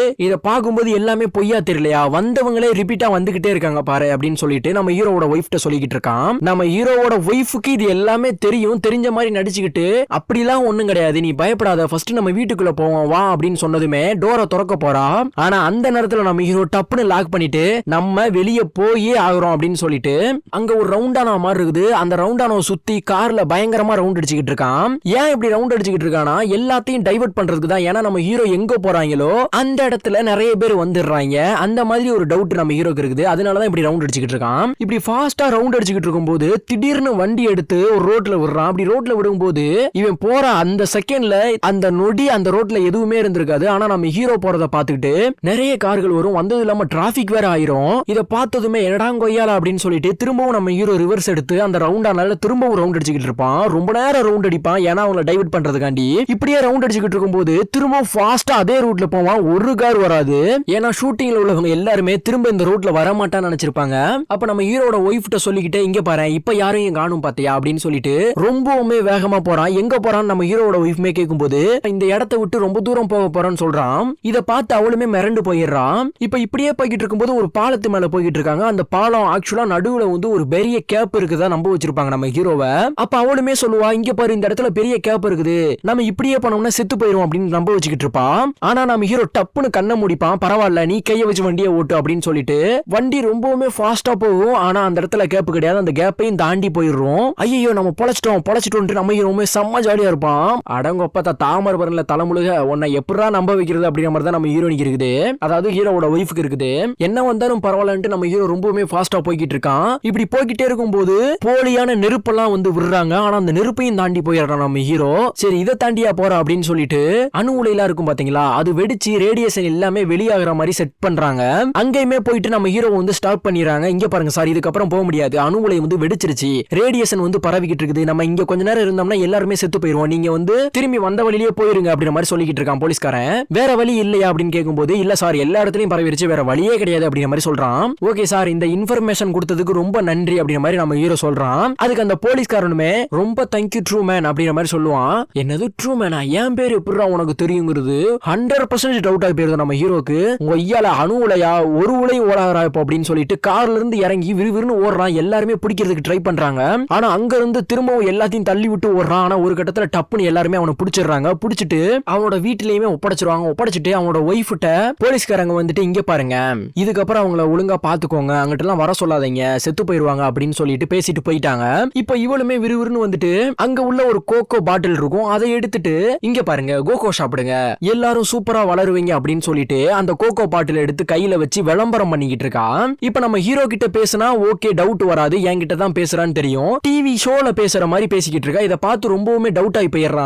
எல்லாமே பொய்யா தெரியலையா, வந்தவங்களே ரிப்பீட்டா வந்துகிட்டே இருக்காங்க பாரு அப்படின்னு சொல்லிட்டு நம்ம ஹீரோவோட ஒய்ஃப்ட்ட சொல்லிக்கிட்டு இருக்கான். நம்ம ஹீரோவோட ஒய்ஃபுக்கு இது எல்லாமே தெரியும், தெரிஞ்ச மாதிரி நடிச்சுக்கிட்டு அப்படிலாம் ஒண்ணும் கிடையாது நீ பயப்படாத ஃபர்ஸ்ட் நம்ம வீட்டுக்குள்ள போவோம் வா அப்படின்னு சொன்னதுமே டோரை திறக்க போறா. ஆனா அந்த நேரத்துல நம்ம ஹீரோ டப்புன்னு லாக் பண்ணிட்டு நம்ம வெளியே போயே ஆகுறோம் அப்படின்னு சொல்லிட்டு அங்க ஒரு ரவுண்டான மாதிரி இருக்குது. அந்த ரவுண்டான சுத்தி கார்ல பயங்கரமா ரவுண்ட் அடிச்சுக்கிட்டு இருக்கான். ஏன் இப்படி ரவுண்ட் அடிச்சுக்கிட்டு இருக்கானா எல்லாத்தையும் டைவர்ட் பண்றதுக்கு தான். ஏன்னா நம்ம ஹீரோ எங்க போறாங்களோ அந்த இடத்துல நிறைய பேர் வந்துடுறாங்க, அந்த மாதிரி ஒரு டவுட் நம்ம ஹீரோக்கு இருக்குது. அதனாலதான் இப்படி ரவுண்ட் அடிச்சுக்கிட்டு இருக்கான். இப்படி ஃபாஸ்டா ரவுண்ட் அடிச்சுக்கிட்டு இருக்கும்போது திடீர்னு வண்டி எடுத்து ஒரு ரோட்ல விடுறான். அப்படி ரோட்ல விடும்போது இவன் போற அந்த செகண்ட்ல அந்த நொடி அந்த ரோட்ல எதுவுமே இருந்திருக்காது. ஆனா நம்ம ஹீரோ போறத பாத்துக்கிட்டு நிறைய கார்கள் வரும், வந்தது இல்லாம டிராபிக் வேற ஆயிரும். இத பார்த்ததுமே என்னடா கொய்யால அப்படின்னு சொல்லிட்டு திரும்பவும் நம்ம ஹீரோ ரிவர்ஸ் எடுத்து அந்த ரவுண்டானால திரும்பவும் ரவுண்ட் அடிச்சுக்கிட்டு இருப்பான். ரொம்ப நேரம் ரவுண்ட் அடிப்பான் ஏன்னா அவங்களை டைவர்ட் பண்றதுக்காண்டி. இப்படியே ரவுண்ட் அடிச்சுக்கிட்டு இருக்கும்போது திரும்பவும் ஃபாஸ்டா அதே ரூட்ல போவான். ஒரு கார் வராது, ஏன்னா ஷூட்டிங்ல உள்ளவங்க எல்லாருமே திரும்ப இந்த ரூட்ல வரமாட்டான்னு நினைச்சிருப்பாங்க. அப்ப நம்ம ஹீரோட ஒய்ஃப்ட்ட சொல்லிக்கிட்டே இங்க பாரு இப்ப யாரையும் காணும் பாத்தியா அப்படின்னு சொல்லிட்டு ரொம்பவுமே வேகமா போறான். எங்க போறான்னு நம்ம ஹீரோட ஒய்ஃப்மே கேட்கும்போது இந்த இடத்தை விட்டு ரொம்ப தூரம் போக போறான்னு சொல்றான். இத பார்த்து அவளுமே மிரண்டு போயிடுறான். இப்ப இப்படியே போய்கிட்டு இருக்கும்போது ஒரு பாலத்து மேல போய்கிட்டு இருக்காங்க. அந்த பாலம் ஆக்சுவலா நடுவுல வந்து ஒரு பெரிய கேப் இருக்குதா நம்ப வச்சிருப்பாங்க நம்ம ஹீரோவை. அப்ப அவளுமே சொல்லுவா இங்க பாரு இந்த இடத்துல பெரிய கேப் இருக்குது, நம்ம இப்படியே பண்ணோம்னா செத்து போயிரும் அப்படின்னு நம்ப வச்சுக்கிட்டு இருப்பான். ஆனா நம்ம ஹீரோ டப்புன்னு கண்ணை முடிப்பான். பரவாயில்ல நீ கைய வச்சு வண்டியை ஓட்டு அப்படின்னு சொல்லிட்டு வண்டி ரொம்பவுமே ஃபாஸ்டா போகும். ஆனா அந்த இடத்துல கேப் கிடையாது, அந்த கேப்பையும் தாண்டி போயிடுறோம். ஐயோ நம்ம பொழைச்சிட்டோம் நம்ம ஹீரோமே செம்ம ஜாலியா இருப்பான். அடங்கொப்பத்த தாமரை பரன்ல தலைமுழுக உன்னை எப்படா நம்ப வைக்கிறது அப்படிங்கிற மாதிரி தான் நம்ம ஹீரோனிக்கு இருக்குது, அதாவது ஹீரோவோட ஒய்ஃபுக்கு இருக்குது. என்ன வந்தாலும் பரவாயில்லன்ட்டு நம்ம ஹீரோ ரொம்பவுமே ஃபாஸ்டா போய்கிட்டு இருக்கான். இப்படி போய்கிட்டே இருக்கும்போது போலியான நெருப்பெல்லாம் வந்து விடுறாங்க. ஆனா அந்த நெருப்பையும் தாண்டி போயிடுறான் நம்ம ஹீரோ. சரி இதை தாண்டியா போறா அப்படின்னு சொல்லிட்டு அணு உலையெல்லாம் இருக்கும் பாத்தீங்களா, அது வெடிச்சு ரேடியேஷன் எல்லாமே வெளியாகிற மாதிரி செட் பண்றாங்க. அங்கேயுமே போயிட்டு நம்ம ஹீரோ வந்து ஸ்டாப் பண்ணிடுறாங்க. இங்க பாருங்க சார் இதுக்கப்புறம் போக முடியாது, அணு உலை வந்து வெடிச்சிருச்சு, ரேடியேஷன் வந்து பரவிக்கிட்டு இருக்குது, நம்ம இங்க கொஞ்ச நேரம் இருந்தோம்னா எல்லாருமே செத்து போயிருவோம், நீங்க வந்து திரும்பி வந்த வழியிலேயே போயிருங்க அப்படிங்கிற மாதிரி சொல்லிக்கிட்டு இருக்கான் போலீஸ்காரன். வேற வழி இல்லையா அப்படின்னு கேட்கும்போது இல்ல சார் எல்லா இடத்துலயும் பரவிருச்சு, வேற வழியே கிடையாது அப்படிங்கிற மாதிரி சொல்றான். ஓகே சார் இந்த இன்ஃபர்மேஷன் கொடுத்ததுக்கு ரொம்ப நன்றி அப்படிங்கிற மாதிரி நம்ம ஹீரோ சொல்றான். அதுக்கு அந்த போலீஸ்காரனுமே ரொம்ப தேங்க்யூ ட்ரூ மேன் அப்படிங்கிற மாதிரி சொல்லுவான். என்னது ட்ரூ மேனா, என் பேர் எப்படிடா உனக்கு தெரியுங்கிறது 100% டவுட் ஆகி போயிருது நம்ம ஹீரோக்கு. உங்க ஐயால அணு உலையா ஒரு உலையும் ஓடாதரா இப்போ அப்படின்னு சொல்லிட்டு கார்ல இருந்து இறங்கி விறுவிறுன்னு ஓடுறான். எல்லாருமே பிடிக்கிறதுக்கு ட்ரை பண்றாங்க. ஆனா அங்க இருந்து திரும்பவும் எல்லாத்தையும் தள்ளி விட்டு ஓடுறான். ஆனா ஒரு கட்டத்துல டப்புன்னு எல்லாருமே அவனை பிடிச்சிடுறாங்க. பிடிச்சிட்டு அவனோட வீட்டிலேயுமே ஒப்படைச்சிருவாங்க. ஒப்படைச்சிட்டு அவனோட ஒய்ஃப்ட்ட போலீஸ்காரங்க வந்துட்டு இங்க பாருங்க இதுக்கப்புறம் அவங்கள ஒழுங்கா பாத்துக்கோங்க, அங்கிட்ட எல்லாம் வர சொல்லாதீங்க செத்து போயிருவாங்க அப்படின்னு சொல்லிட்டு பேசிட்டு போயிட்டாங்க. இப்ப இவளுமே விறுவிறுன்னு வந்துட்டு அங்க உள்ள ஒரு கோகோ பாட்டில் இருக்கும், அதை எடுத்துட்டு இங்க பாருங்க கோகோ சாப்பிடுங்க எல்லாரும் சூப்பரா வளருவீங்க அப்படின்னு சொல்லிட்டு அந்த கோகோ பாட்டில் எடுத்து கையில வச்சு விளம்பரம் பண்ணிக்கிட்டு இருக்கான். இப்ப நம்ம ஹீரோ கிட்ட பேசினா ஓகே டவுட் வராது, என்கிட்ட தான் பேசுறான்னு தெரியும். டிவி ஷோல பேசுற மாதிரி பேசிக்கிட்டு இருக்கா. இதை பார்த்து ரொம்பவுமே டவுட் ஆகி போயிடுறான்.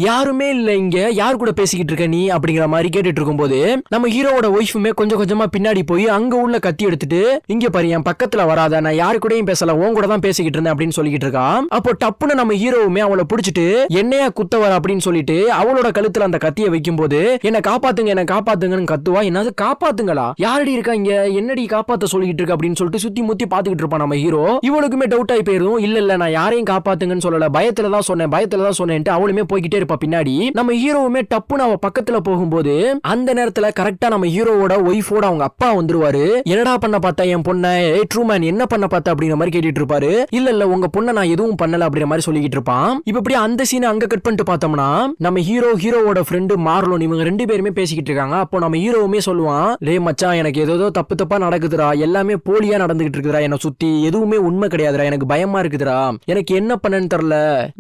யாருமே இல்ல இங்க, யார் கூட பேசிக்கிட்டு இருக்க நீ அப்படிங்கிற மாதிரி கேட்டுட்டு இருக்கும்போது நம்ம ஹீரோவோட ஒய்ஃபுமே கொஞ்சம் கொஞ்சமா பின்னாடி போய் அங்க உள்ள கத்தி எடுத்துட்டு இங்க பாரு என் பக்கத்துல வராத, நான் யாரு கூடயும் பேசல, உன் கூட தான் பேசிக்கிட்டு இருந்தேன் அப்படின்னு சொல்லிக்கிட்டு இருக்கான். அப்போ டப்புன்னு நம்ம ஹீரோவுமே அவளை பிடிச்சிட்டு என்னையா குத்தவர அப்படின்னு சொல்லிட்டு அவளோட கழுத்துல அந்த கத்தியை வைக்கும் போது என்ன காப்பாத்துங்க என்ன காப்பாத்துங்கன்னு கத்துவா. என்னது காப்பாத்துங்களா, யாரடி இருக்கா இங்க, என்னடி காப்பாத்த சொல்லிட்டு இருக்க அப்படின்னு சொல்லிட்டு சுத்தி முத்தி பாத்துக்கிட்டு இருப்பான் நம்ம ஹீரோ. இவளுக்குமே டவுட் ஆகி போயிரும். இல்ல இல்ல நான் யாரையும் காப்பாத்துங்கன்னு சொல்லல, பயத்துலதான் சொன்னேன் அவளுமே போய்கிட்டே இருப்பா பின்னாடி. நம்ம ஹீரோவுமே டப்புன்னு அவ பக்கத்துல போகும்போது அந்த நேரத்துல கரெக்டா நம்ம ஹீரோவோட ஒய்ஃபோட அவங்க அப்பா வந்துருவாரு. என்னடா பண்ண பார்த்தா என் பொண்ணை, ட்ரூமேன் என்ன பண்ண பார்த்தா அப்படிங்கிற மாதிரி கேட்டுட்டு இருப்பாரு. இல்ல இல்ல உங்க பொண்ணை நான் எதுவும் பண்ணல அப்படிங்கிற மாதிரி சொல்லிக்கிட்டு இருப்பான். இப்ப அப்படியே அந்த சீனை அங்க கட் பண்ணிட்டு பார்த்தோம்னா நம்ம ஹீரோவோட ஃப்ரெண்டு மார்லோன் இவங்க ரெண்டு பேருமே பேசிக்கிட்டு இருக்காங்க. அப்போ நம்ம ஹீரோவுமே சொல்லுவான், லே மச்சான் எனக்கு ஏதோ தப்பா நடக்குதுடா, எல்லாமே போலியா நடந்துகிட்டு இருக்குதுடா, என்ன சுத்தி எதுவுமே உண்மை கிடையாதுடா, எனக்கு பயமா இருக்குதுடா, எனக்கு என்ன பண்ணன்னு தெரியல,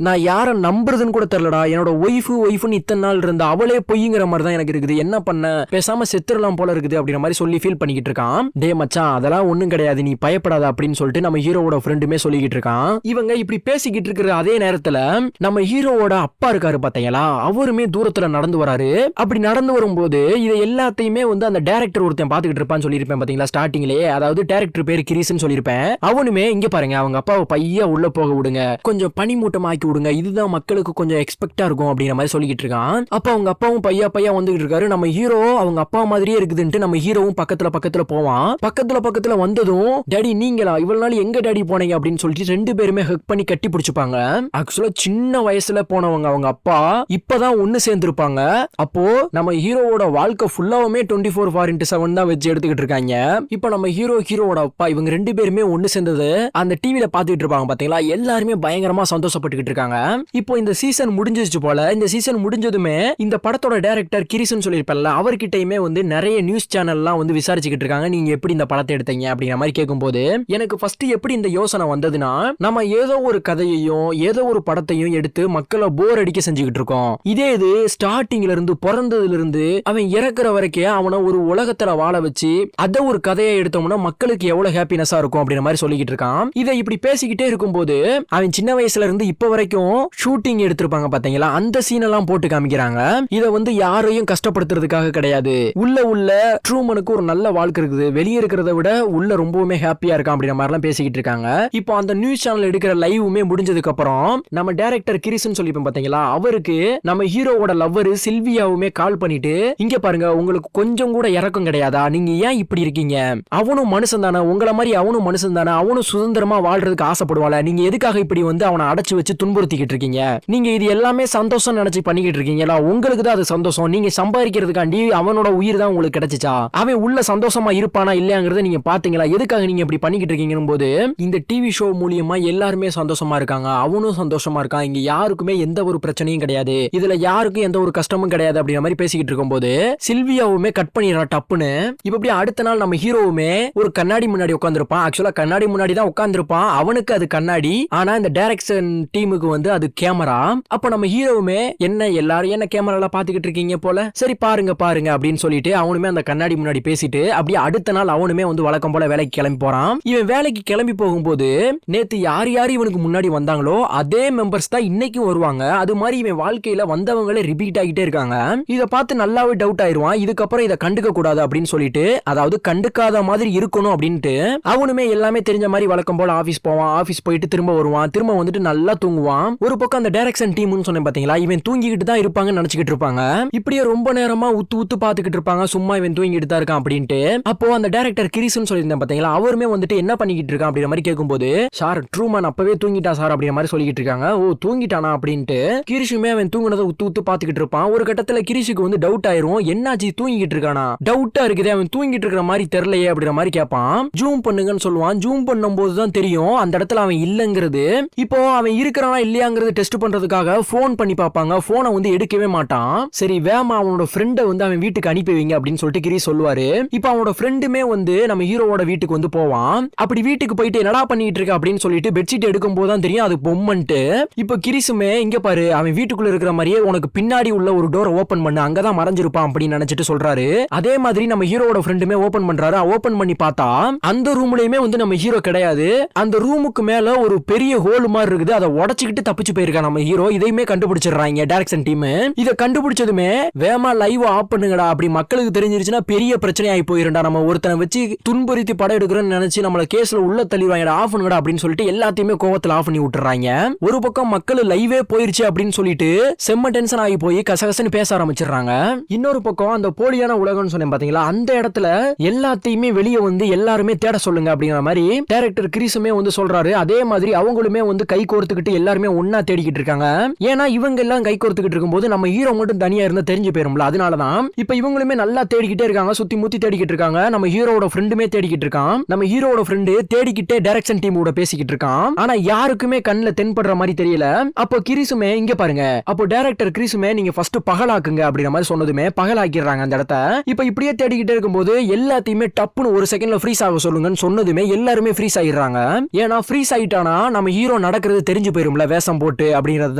நான் யார நம்புறதுன்னு கூட தெரியலடா, என்னோட ஒய்ஃப்னு இத்தனை நாள் இருந்த அவளே பொய்ங்கிற மாதிரி தான் எனக்கு இருக்குது, என்ன பண்ண பேசாம செத்துறலாம் போல இருக்குது அப்படிங்கிற மாதிரி சொல்லி ஃபீல் பண்ணிக்கிட்டு இருக்கான். டே மச்சான் அதெல்லாம் ஒண்ணும் கிடையாது, நீ பயப்படாத அப்படின்னு சொல்லிட்டு நம்ம ஹீரோவோட ஃப்ரெண்டுமே சொல்லிக்கிட்டு இருக்கான். இவங்க இப்படி பேசிக்கிட்டு இருக்கிற அதே நேரத்துல நம்ம ஹீரோவோட அப்பா இருக்காரு பாத்தீங்களா, அவருமே தூரத்துல நடந்து வராரு. அப்படி நடந்து வரும்போது இதை எல்லாத்தையுமே வந்து அந்த டைரக்டர் ஒருத்தன் பாத்துக்கிட்டு இருப்பான்னு சொல்லியிருப்பேன் பாத்தீங்களா ஸ்டார்டிங்லயே, அதாவது டைரக்டர் பேரு கிரீஸ்னு சொல்லியிருப்பேன். அவனுமே இங்க பாருங்க அவங்க அப்பாவை பையா உள்ள போக விடுங்க, கொஞ்சம் பனிமூட்டம் ஆக்கி விடுங்க, இதுதான் மக்களுக்கு கொஞ்சம் எக்ஸ்பெக்டா இருக்கும் அப்படிங்கிற மாதிரி சொல்லிக்கிட்டு இருக்கான். அப்ப அவங்க அப்பாவும் பையா வந்துகிட்டு இருக்காரு. நம்ம ஹீரோ அவங்க அப்பா மாதிரியே இருக்குதுன்ட்டு நம்ம ஹீரோவும் பக்கத்துல போவான். பக்கத்துல வந்ததும் டாடி நீங்களா, இவ்வளவு நாள் எங்க டாடி போனீங்க அப்படின்னு சொல்லிட்டு ரெண்டு பேருமே ஹக் பண்ணி கட்டி பிடிச்சுப்பாங்க. ஆக்சுவலா சின்ன வயசுல போனவங்க அவங்க அப்பா இப்பதான் ஒண்ணு சேர்ந்திருப்பாங்க. அப்போ நம்ம ஹீரோவோட வாழ்க்கை ஃபுல்லாவுமே 24/7 தான் வச்சு எடுத்துக்கிட்டு இருக்காங்க. இப்ப நம்ம ஹீரோவோட அப்பா இவங்க ரெண்டு பேருமே ஒண்ணு சேர்ந்தது அந்த டிவில பாத்துக்கிட்டு இருப்பாங்க பாத்தீங்களா, எல்லாருமே பயங்கரமா சந்தோஷப்பட்டுக்கிட்டு இருக்காங்க. இப்போ இந்த சீசன் முடிஞ்சிச்சு போல. இந்த சீசன் முடிஞ்சதுமே இந்த படத்தோட டைரக்டர் கிரிஸ்னு சொல்லியிருப்பேன்ல, அவர்கிட்டயுமே வந்து நிறைய நியூஸ் சேனல்லாம் வந்து விசாரிச்சுக்கிட்டு இருக்காங்க, நீங்க எப்படி இந்த படத்தை எடுத்தீங்க அப்படிங்கிற மாதிரி கேட்கும்போது எனக்கு ஃபர்ஸ்ட் எப்படி இந்த யோசனை வந்ததுன்னா, நம்ம ஏதோ ஒரு கதையையும் ஏதோ ஒரு படத்தையும் எடுத்து மக்களை போர் அடிக்க செஞ்சுக்கிட்டு இருக்கோம். இதே இது ஸ்டார்டிங்ல இருந்து பிறந்ததுல இருந்து அவன் இறக்குற வரைக்கும் அவனை ஒரு உலகத்துல வாழ வச்சு அதை ஒரு கதையை எடுத்தோம்னா மக்களுக்கு எவ்வளவு ஹாப்பினஸா இருக்கும் அப்படிங்கிற மாதிரி சொல்லிக்கிட்டு இருக்கான். இதை இப்படி பேசிக்கிட்டே இருக்கும்போது அவன் சின்ன வயசுல இருந்து இப்ப வரைக்கும் ஷூட்டிங் எடுத்திருப்பாங்க பாத்தீங்களா, அந்த சீன் எல்லாம் போட்டு காமிக்கிறாங்க. இத வந்து யாரையும் கஷ்டப்படுத்துறதுக்காக கிடையாது, உள்ள ட்ரூமனுக்கு ஒரு நல்ல வாழ்க்கை இருக்குது, வெளியே இருக்கிறத விட உள்ள ரொம்பவுமே ஹாப்பியா இருக்கான் அப்படிங்கிற மாதிரி எல்லாம் பேசிக்கிட்டு இருக்காங்க. இப்போ அந்த நியூஸ் சேனல் எடுக்கிற லைவுமே முடிஞ்சதுக்கு அப்புறம் நம்ம டைரக்டர் கிரிஸ்னு சொல்லிப்போம் பாத்தீங்களா, அவருக்கு நம்ம ஹீரோவோட லவ்வர் சில்வியாவுமே கால் பண்ணிட்டு இங்க பாருங்க உங்களுக்கு கொஞ்சம் கூட இறக்கம் கிடையாதா, நீங்க ஏன் இப்படி இருக்கீங்க, அவனும் மனுஷன் தானே, உங்களை மாதிரி அவனும் மனுஷன் தானே, அவனும் சுதந்திரமா வாழ்றதுக்கு ஆசைப்படுவாள, நீங்க எதுக்காக இப்படி வந்து அவனை அடைச்சு வச்சு துன்புறுத்திக்கிட்டு இருக்கீங்க, நீங்க இது எல்லாமே சந்தோஷம் நினைச்சு பண்ணிக்கிட்டு இருக்கீங்களா, உங்களுக்கு தான் அது சந்தோஷம், நீங்க சம்பாதிக்கிறதுக்காண்டி அவனோட உயிர் தான் உங்களுக்கு கிடைச்சிச்சா, அவன் உள்ள சந்தோஷமா இருப்பானா இல்லையாங்கிறத நீங்க பாத்தீங்களா, எதுக்காக நீங்க இப்படி பண்ணிக்கிட்டு இருக்கீங்கன்னு போது இந்த டிவி ஷோ மூலியமா எல்லாருமே சந்தோஷமா இருக்காங்க, அவனும் சந்தோஷமா இருக்கான், இங்க யாருக்குமே எந்த ஒரு பிரச்சனையும் கிடையாது, இதுல யாருக்கும் எந்த ஒரு கஷ்டமும் கிடையாது அப்படிங்கிற மாதிரி பேசிக்கிட்டு இருக்கும்போது சில்வியாவுமே கட் பண்ணிடுறா டப்புன்னு. இப்ப அப்படியே அடுத்த நாள் நம்ம ஹீரோவுமே ஒரு கண்ணாடி முன்னாடி உட்காந்துருப்பான். ஆக்சுவலா கண்ணாடி முன்னாடி தான் உட்காந்துருப்பான், அவனுக்கு அது கண்ணாடி, ஆனா இந்த டைரக்ஷன் டீமுக்கு வந்து அது கேமரா. அப்ப நம்ம ஹீரோவுமே என்ன எல்லாரும் என்ன கேமரால பாத்துக்கிட்டு இருக்கீங்க போல, சரி பாருங்க அப்படின்னு சொல்லிட்டு அவனுமே அந்த கண்ணாடி முன்னாடி பேசிட்டு அப்படியே அடுத்த நாள் அவனுமே வந்து வழக்கம் போல வேலைக்கு கிளம்பி போறான். இவன் வேலைக்கு கிளம்பி போகும்போது நேத்து யார் இவனுக்கு முன்னாடி வந்தாங்களோ அதே மெம்பர்ஸ் தான் இன்னைக்கும் வருவாங்க, அது மாதிரி இவன் வாழ்க்கையில வந்தவங்களே ரிப்பீட் ஆகிட்டே இருக்காங்க. இத பார்த்து நல்லாவே டவுட் ஆயிருவான், இதுக்கப்புறம் இதை கண்டுக்க கூடாது அப்படின்னு சொல்லிட்டு, அதாவது கண்டுக்காத மாதிரி இருக்கணும் அப்படின்ட்டு அவனுமே எல்லாமே தெரிஞ்ச மாதிரி வழக்கம் போல ஆபீஸ் போவான். ஆபீஸ் போயிட்டு திரும்ப வருவான், திரும்ப வந்துட்டு நல்லா தூங்குவான். ஒரு பக்கம் அந்த டைரக்ஷன் டீம்னு சொன்னேன் பாத்தீங்களா, இவன் தூங்கிக்கிட்டு தான் இருப்பாங்கன்னு நினைச்சுக்கிட்டு இருப்பாங்க. இப்படியே ரொம்ப நேரமா உத்து பாத்துக்கிட்டு இருப்பாங்க, சும்மா இவன் தூங்கிட்டு தான் இருக்கான் அப்படின்ட்டு. அப்போ அந்த டைரக்டர் கிரிஸ்னு சொல்லியிருந்தேன் பாத்தீங்களா, அவருமே வந்துட்டு என்ன பண்ணிக்கிட்டு இருக்கான் அப்படிங்கிற மாதிரி கேட்கும்போது, சார் ட்ரூமன் அப்பவே தூங்கிட்டா சார் அப்படிங்கிற மாதிரி சொல்லிக்கிட்டு இருக்காங்க. ஓ தூங்கிட்டானா அப்படின்ட்டு கிரிஷுமே அவன் தூங்குனதை உத்து பாத்துக்கிட்டு இருப்பான். ஒரு கட்டத்துல கிரிஷுக்கு வந்து டவுட் ஆயிரும், என்னாச்சு தூங்கிட்டு இருக்கானா, டவுட்டா இருக்குதே அவன் தூங்கிட்டு இருக்கிற மாதிரி தெரியலையே அப்படிங்கிற மாதிரி கேட்பான். ஜூம் பண்ணுங்கன்னு சொல்லுவான். ஜூம் பண்ணும்போது தான் தெரியும் அந்த இடத்துல அவன் இல்லங்கிறது. இப்போ அவன் இருக்கிறானா இல்லையாங்கிறது டெஸ்ட் பண்றதுக்காக போன் பண்ணி பார்ப்பாங்க, போனை வந்து எடுக்கவே மாட்டான். சரி வேமா அவனோட ஃப்ரெண்டை வந்து அவன் வீட்டுக்கு அனுப்பி வைங்க அப்படின்னு சொல்லிட்டு கிரி சொல்லுவாரு. இப்போ அவனோட ஃப்ரெண்டுமே வந்து நம்ம ஹீரோவோட வீட்டுக்கு வந்து போவான். அப்படி வீட்டுக்கு போயிட்டு என்னடா பண்ணிட்டு இருக்க அப்படின்னு சொல்லிட்டு பெட்ஷீட் எடுக்கும் போது தான் தெரியும் அது பொம்மன்ட்டு. இப்போ கிரிசுமே இங்க பாரு அவன் வீட்டுக்குள்ள இருக்கிற மாதிரியே உனக்கு பின்னாடி உள்ள ஒரு டோரை ஓபன் பண்ணு, அங்கதான் மறைஞ்சிருப்பான் அப்படின்னு நினைச்சிட்டு சொல்றாரு. அதே மாதிரி நம்ம ஹீரோவோட ஃப்ரெண்டுமே ஓபன் பண்றாரு. ஓபன் பண்ணி பார்த்தா அந்த ரூம்லயுமே வந்து நம்ம ஹீரோ கிடையாது. அந்த ரூமுக்கு மேல ஒரு பெரிய ஹோல் மாதிரி இருக்குது. அதை உடைச்சுக்கிட்டு தப்பிச்சு போயிருக்கா நம்ம ஹீரோ. இதையுமே கண்டுபிடிச்சிடுறாங்க டைரக்ஷன் டீம். இதை கண்டுபிடிச்சதுமே வேமா லைவ் ஆஃப் பண்ணுங்கடா, அப்படி மக்களுக்கு தெரிஞ்சிருச்சுன்னா பெரிய பிரச்சனை ஆகி போயிருண்டா, நம்ம ஒருத்தனை வச்சு துன்புறுத்தி படம் எடுக்கிறோம்னு நினைச்சு நம்மள கேஸ்ல உள்ள தள்ளிடுவாங்க, ஆஃப் பண்ணுங்கடா அப்படின்னு சொல்லிட்டு எல்லாத்தையுமே கோவத்துல ஆஃப் பண்ணி விட்டுறாங்க. ஒரு பக்கம் மக்கள் லைவே போயிருச்சு அப்படின்னு சொல்லிட்டு செம்ம டென்ஷன் ஆகி போய் கசகசன்னு பேச ஆரம்பிச்சிடுறாங்க. இன்னொரு பக்கம் அந்த போலியான உலகம்னு சொன்னேன் பாத்தீங்களா, அந்த இடத்துல எல்லாத்தையுமே வெளியே வந்து எல்லாருமே தேட சொல்லுங்க அப்படிங்கிற மாதிரி டைரக்டர் கிரீஸுமே வந்து சொல்றாரு. அதே மாதிரி அவங்களுமே வந்து கை கோர்த்துக்கிட்டு எல்லாருமே ஒன்னா தேடிக்கிட்டு இருக்காங்க. ஏன்னா இவங்க எல்லாம் கை கோர்த்துக்கிட்டு இருக்கும்போது நம்ம ஹீரோ மட்டும் தனியா இருந்தா தெரிஞ்சு போயிரும்ல, அதனாலதான் இப்ப இவங்களுமே நல்லா தேடிக்கிட்டே இருக்காங்க, சுத்தி முத்தி தேடிக்கிட்டு இருக்காங்க. நம்ம ஹீரோட ஃப்ரெண்டுமே தேடிக்கிட்டு இருக்கான். நம்ம ஹீரோட ஃப்ரெண்டு தேடிக்கிட்டே டைரக்ஷன் டீம் கூட பேசிக்கிட்டு இருக்கான். ஆனா யாருக்குமே கண்ணுல தென்படுற மாதிரி தெரியல. அப்போ கிரீஸுமே இங்க பாருங்க, அப்போ டைரக்டர் கிரீஸுமே நீங்க ஃபர்ஸ்ட் பகலாக்குங்க அப்படிங்கிற மாதிரி சொன்னதுமே பகலாக்கிடுறாங்க அந்த இடத்த. இப்ப இப்படியே தேடிக்கிட்டே இருக்கும்போது எல்லாத்தையுமே டப்புன்னு ஒரு செகண்ட்ல ஃப்ரீஸ் ஆக சொல்லுங்கன்னு சொன்னதுமே எல்லாருமே ஃப்ரீஸ் ஆயிடுறாங்க. ஏன்னா ஃப்ரீஸ் ஆயிட்டானா நம்ம ஹீரோ நடக்கிறது தெரிஞ்சு போயிரும்ல வேஷம் போட்டு அப்படிங்கிறது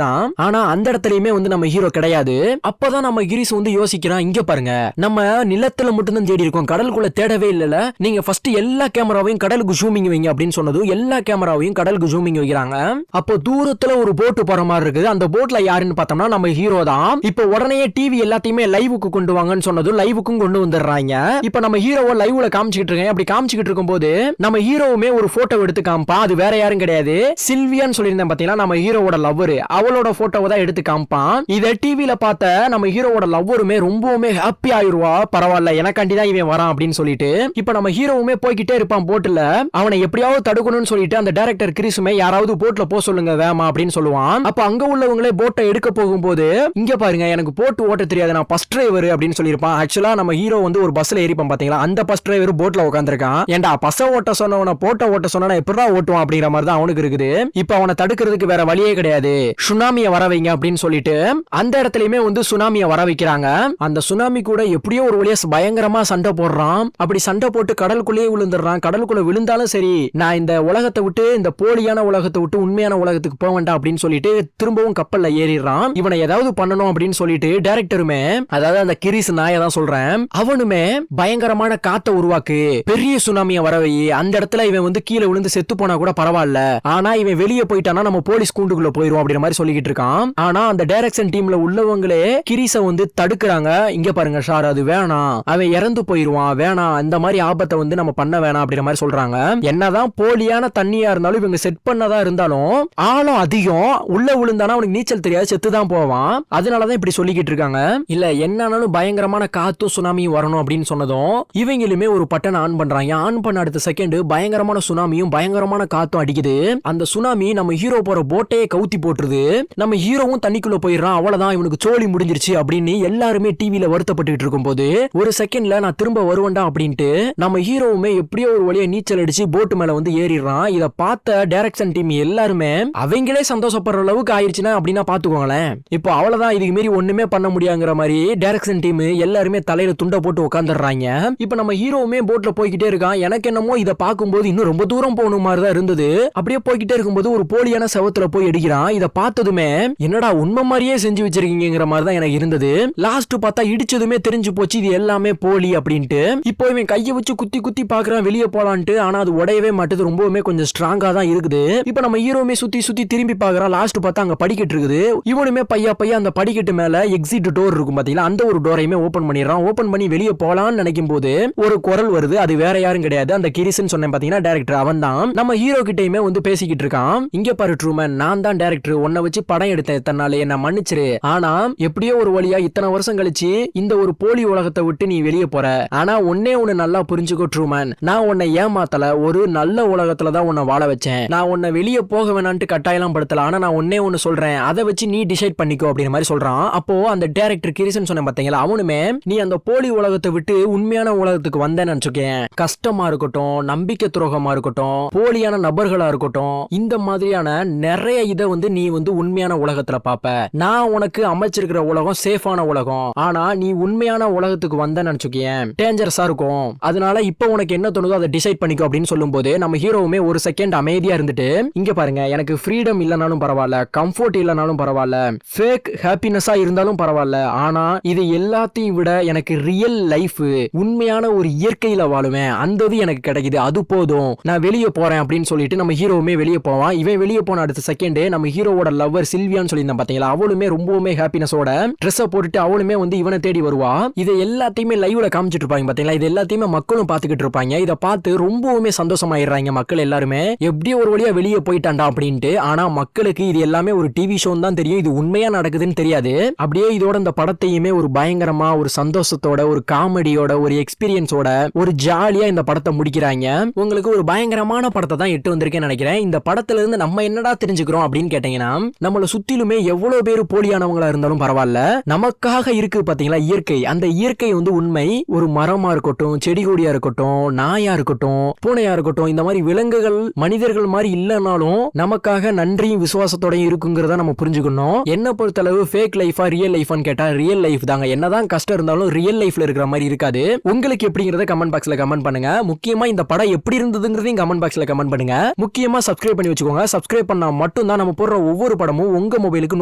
தான். ஆனா அந்த இடத்துலயுமே வந்து நம்ம ஹீரோ கிடையாது. அப்பதான் நம்ம கிரீஸ் வந்து யோசிக்கிறான், இங்க பாருங்க நம்ம நிலத்துல மட்டும் தான் தேடி இருக்கோம், கடலுக்குள்ள தேடவே இல்லல, நீங்க ஃபர்ஸ்ட் எல்லா கேமராவையும் கடலுக்கு ஜூமிங் வைங்க அப்படின்னு சொன்னதும் எல்லா கேமராவையும் கடலுக்கு ஜூமிங் வைக்கிறாங்க. அப்போ தூரத்துல ஒரு போட்டு போற மாதிரி இருக்குது. அந்த போட்ல யாருன்னு பார்த்தோம்னா நம்ம ஹீரோ தான். இப்போ உடனே டிவி எல்லாத்தையுமே லைவுக்கு கொண்டு வாங்கன்னு சொன்னதும் லைவுக்கும் கொண்டு வந்துடுறாங்க. இப்போ நம்ம ஹீரோவை லைவ்ல காமிச்சிட்டு இருக்கேன். அப்படி காமிச்சிட்டு இருக்கும்போது நம்ம ஹீரோவுமே ஒரு போட்டோ எடுத்து காமிப்பா. அது வேற யாரும் கிடையாது, சில்வியான்னு சொல்லியிருந்தேன் பாத்தீங்களா, நம்ம ஹீரோவோட லவ்வர், அவளோட போட்டோவை தான் எடுத்து காமிப்பான். இத டிவில பார்த்த நம்ம ஹீரோவோட லவ்வருமே ரொம்பவுமே ஹாப்பி ஆயிருவா. பரவாயில்ல எனக்காண்டி தான் இவன் வரான் அப்படின்னு சொல்லிட்டு இப்போ நம்ம ஹீரோவுமே போய்கிட்டே இருப்பான் போட்ல. அவனை எப்படியாவது தடுக்கணும்னு சொல்லிட்டு அந்த டைரக்டர் கிரீஸுமே யாராவது போட்ல போ சொல்லுங்க வேமா அப்படின்னு சொல்லுவான். அப்ப அங்க உள்ளவங்களே போட்டை எடுக்க போகும்போது இங்க பாருங்க எனக்கு போட்டு ஓட்ட தெரியாது, நான் பஸ் டிரைவர் அப்படின்னு சொல்லியிருப்பான். ஆக்சுவலா நம்ம ஹீரோ வந்து ஒரு பஸ்ல ஏறிப்பான் பாத்தீங்களா, அந்த பஸ் டிரைவர் போட்ல உட்காந்துருக்கான். ஏன்டா பஸ் ஓட்ட சொன்னவன போட்டோ ஓட்ட சொன்னா எப்படிதான் ஓட்டுவான் அப்படிங்கிற மாதிரி தான் அவனுக்கு இருக்குது. இப்ப அவனை தடுக்கிறதுக்கு வேற வழியே கிடையாது, சுனாமியை வர வைங்க அப்படின்னு சொல்லிட்டு அந்த இடத்துலயுமே வந்து சுனாமியை வர வைக்கிறாங்க. அந்த சுனாமி கூட எப்படியோ ஒரு வழியா பயங்கரமா சண்டை போடுறான். அப்படி சண்டை போட்டு கடலுக்குள்ளேயே விழுந்துடுறான். கடலுக்குள்ள விழுந்தாலும் சரி நான் இந்த உலகத்தை விட்டு, இந்த போலியான உலகத்தை விட்டு உண்மையான உலகத்துக்கு போக வேண்டாம் அப்படின்னு சொல்லிட்டு திரும்பவும் கப்பல்ல ஏறிடுறான். இவனை ஏதாவது பண்ணணும் அப்படின்னு சொல்லிட்டு டைரக்டருமே, அதாவது அந்த கிரீஸ் நாயை தான் சொல்றேன், அவனுமே பயங்கரமான காத்தை உருவாக்கு, பெரிய சுனாமியை வரவை, அந்த இடத்துல இவன் வந்து கீழே விழுந்து செத்து போனா கூட பரவாயில்ல, ஆனா இவன் வெளியே போயிட்டானா நம்ம போலீஸ் கூண்டுக்குள்ள போயிரும் அப்படிங்கிற மாதிரி சொல்லிக்கிட்டு இருக்கான். ஆனா அந்த டைரக்ஷன் டீம்ல உள்ளவங்களே கிரீஸ வந்து தடுக்கிறாங்க. இங்க பாருங்க சார் அது வேணாம், அவன் இறந்து போயிருவான், வேணாம், அந்த மாதிரி ஆபத்தை வந்து நம்ம பண்ண வேணாம் அப்படிங்கிற மாதிரி சொல்றாங்க. என்னதான் போலியான தண்ணியா இருந்தாலும் இவங்க செட் பண்ணதா இருந்தாலும் ஆழம் அதிகம், உள்ள விழுந்தானா அவனுக்கு நீச்சல் தெரியாது, செத்துதான் போவான். அதனாலதான் இப்படி சொல்லிக்கிட்டு இருக்காங்க. இல்ல என்னன்னாலும் பயங்கரமான காத்தும் சுனாமியும் வரணும் அப்படின்னு சொன்னதும் இவங்களுமே ஒரு பட்டனை ஆன் பண்றாங்க. ஆன் பண்ண அடுத்த செகண்ட் பயங்கரமான சுனாமியும் பயங்கரமான காத்தும் அடிக்குது. அந்த சுனாமி நம்ம ஹீரோ போற போட்டையே கவுத்தி போட்டுருது. நம்ம ஹீரோவும் தண்ணிக்குள்ள போயிடுறான். அவ்வளவுதான் இவனுக்கு சோழி முடிஞ்சிருச்சு அப்படின்னு எல்லாருமே டிவில வருத்தப்பட்டு இருக்கும் போது ஒரு செகண்ட்ல நான் திரும்ப வருவேன்டா அப்படின்ட்டு நம்ம ஹீரோவுமே எப்படியோ ஒரு வழியா நீச்சல் அடிச்சு போட்டு மேல வந்து ஏறிடுறான். இத பார்த்த டைரக்ஷன் டீம் எல்லாருமே அவங்களே சந்தோஷப்படுற அளவுக்கு ஆயிடுச்சுன்னா அப்படின்னா பாத்துக்கோங்களேன். இப்போ அவ்வளவுதான், இதுக்கு மீறி ஒண்ணுமே பண்ண முடியாங்கிற மாதிரி டைரக்ஷன் டீம் எல்லாருமே தலையில துண்டை போட்டு உட்காந்துடுறாங்க. இப்போ நம்ம ஹீரோவுமே போட்ல போய்கிட்டே இருக்கான். எனக்கு என்னமோ இதை பார்க்கும்போது இன்னும் ரொம்ப தூரம் போகணும் மாதிரி தான் இருந்தது. அப்படியே போய்கிட்டே இருக்கும்போது ஒரு போலியான செவத்துல போய் அடிக்கிறான். இதை பார்த்ததுமே என்னடா உண்மை மாதிரியே செஞ்சு வச்சிருக்கீங்கிற மாதிரி தான் எனக்கு இருந்தது. லாஸ்ட் பார்த்தா இடிச்சதுமே தெரிஞ்சு போச்சு இது எல்லாமே போலி அப்படின்ட்டு. இப்போ இவன் கையை வச்சு குத்தி குத்தி பாக்குறான் வெளியே போலான்ட்டு. ஆனா அது உடையவே மாட்டுது, ரொம்பவுமே கொஞ்சம் ஸ்ட்ராங்கா தான் இருக்குது. இப்போ நம்ம ஹீரோவுமே சுத்தி சுத்தி திரும்பி பாக்குறான். லாஸ்ட் பார்த்தா அங்க படிக்கட்டு இருக்குது. இவனுமே பையா பையா அந்த படிக்கட்டு மேல எக்ஸிட் டோர் இருக்கும் பாத்தீங்களா, அந்த ஒரு டோரையுமே ஓபன் பண்ணிடுறான். ஓபன் பண்ணி வெளியே போலான்னு நினைக்கும் போது ஒரு குரல் வருது. அது வேற யாரும் கிடையாது, அந்த கிரிஸ்ன்னு சொன்னேன் பாத்தீங்கன்னா டைரக்டர், அவன் தான். நம்ம ஹீரோ கிட்டயுமே வந்து பேசிக்கிட்டு இருக்கான். இங்க பாரு ட்ரூமன், நான் தான் டைரக்டர், உன்னை வச்சு படம் எடுத்தேன் இத்தனால, என்ன மன்னிச்சிரு. ஆனா எப்படியோ ஒரு வழியா இத்தனை வருஷம் கழிச்சு இந்த ஒரு போலி உலகத்தை விட்டு நீ வெளியே போற. ஆனா ஒன்னே ஒன்னு நல்லா புரிஞ்சுக்கோ ட்ரூமன், நான் உன்னை ஏமாத்தல, ஒரு நல்ல உலகத்துல தான் உன்னை வாழ வச்சேன். நான் உன்னை வெளியே போக வேணான்ட்டு கட்டாயம் படுத்தல. ஆனா நான் ஒன்னே ஒன்னு சொல்றேன், அதை வச்சு நீ டிசைட் பண்ணிக்கோ அப்படிங்கிற மாதிரி சொல்றான். அப்போ அந்த டைரக்டர் கிரிசன் சொன்ன பாத்தீங்களா, அவனுமே நீ அந்த போலி உலகத்தை விட்டு உண்மையான உலகத்துக்கு வந்தேன்னு நினைச்சுக்கேன், கஷ்டமா இருக்கட்டும், நம்பிக்கை துரோகமா இருக்கட்டும், போலியான நபர்களா இருக்கட்டும், இந்த மாதிரியான நிறைய இதை வந்து நீ வந்து உண்மையான உலகத்துல பாப்ப. நான் உனக்கு அமைச்சிருக்கிற உலகம் சேஃபான உலகம். ஆனா நீ உண்மையான உலகத்துக்கு வந்த நினைச்சுக்கேன் டேஞ்சரஸா இருக்கும். அதனால இப்ப உனக்கு என்ன தோணுதோ அதை டிசைட் பண்ணிக்கோ அப்படின்னு சொல்லும் போது நம்ம ஹீரோவுமே ஒரு செகண்ட் அமைதியா இருந்துட்டு, இங்க பாருங்க எனக்கு ஃப்ரீடம் இல்லனாலும் பரவாயில்ல, கம்ஃபர்ட் இல்லனாலும் பரவாயில்ல, ஃபேக் ஹாப்பினஸா இருந்தாலும் பரவாயில்ல, ஆனா இது எல்லாத்தையும் விட எனக்கு ரியல் லைஃப், உண்மையான ஒரு இயற்கையில வாழணும். சந்தோஷப்படுவேன், அந்த இது எனக்கு கிடைக்குது, அது போதும், நான் வெளியே போறேன் அப்படின்னு சொல்லிட்டு நம்ம ஹீரோவுமே வெளியே போவான். இவன் வெளியே போன அடுத்த செகண்டே நம்ம ஹீரோவோட லவ்வர் சில்வியான்னு சொல்லியிருந்தான் பாத்தீங்களா, அவளுமே ரொம்பவுமே ஹாப்பினஸோட ட்ரெஸ்ஸை போட்டுட்டு அவளுமே வந்து இவனை தேடி வருவா. இதை எல்லாத்தையுமே லைவ்ல காமிச்சிட்டு இருப்பாங்க பாத்தீங்களா, இது எல்லாத்தையுமே மக்களும் பாத்துக்கிட்டு இருப்பாங்க. இதை பார்த்து ரொம்பவுமே சந்தோஷமாயிடுறாங்க மக்கள் எல்லாருமே, எப்படியோ ஒரு வழியா வெளியே போயிட்டான்டா அப்படின்ட்டு. ஆனா மக்களுக்கு இது எல்லாமே ஒரு டிவி ஷோ தான் தெரியும், இது உண்மையா நடக்குதுன்னு தெரியாது. அப்படியே இதோட இந்த படத்தையுமே ஒரு பயங்கரமா ஒரு சந்தோஷத்தோட ஒரு காமெடியோட ஒரு எக்ஸ்பீரியன்ஸோட ஒரு ஜாலியா இந்த படத்தை முடிக்கிறாங்க. உங்களுக்கு ஒரு பயங்கரமான படத்தை தான் எட்டு வந்திருக்கேன்னு நினைக்கிறேன். இந்த படத்துல இருந்து நம்ம என்னடா தெரிஞ்சுக்கிறோம் அப்படின்னு கேட்டீங்கன்னா, நம்மள சுத்திலுமே எவ்வளவு பேர் போலியானவங்களா இருந்தாலும் பரவாயில்ல, நமக்காக இருக்கு பாத்தீங்களா இயற்கை, அந்த இயற்கை வந்து உண்மை. ஒரு மரமா இருக்கட்டும், செடி கொடியா இருக்கட்டும், நாயா இருக்கட்டும், பூனையா இருக்கட்டும், இந்த மாதிரி விலங்குகள் மனிதர்கள் மாதிரி இல்லைனாலும் நமக்காக நன்றியும் விசுவாசத்தோடையும் இருக்குங்கிறத நம்ம புரிஞ்சுக்கணும். என்ன பொறுத்தளவு ஃபேக் லைஃபா ரியல் லைஃபான்னு கேட்டா ரியல் லைஃப் தாங்க. என்னதான் கஷ்டம் இருந்தாலும் ரியல் லைஃப்ல இருக்கிற மாதிரி இருக்காது. உங்களுக்கு எப்படிங்கறத கமெண்ட் பாக்ஸ்ல கமெண்ட் பண்ணுங்க. முக்கியமா இந்த படம் எப்படி இருந்ததுங்கிறதையும் கமெண்ட் பாக்ஸ்ல கமெண்ட் பண்ணுங்க. முக்கியமா சப்ஸ்கிரைப் பண்ணி வச்சுக்கோங்க. சப்ஸ்கிரைப் பண்ணா மட்டும் தான் நம்ம போடுற ஒவ்வொரு படமும் உங்க மொபைலுக்கு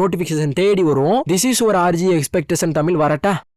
நோட்டிபிகேஷன் தேடி வரும். திஸ் இஸ் ஒரு RG எக்ஸ்பெக்டேஷன் தமிழ். வரட்டா.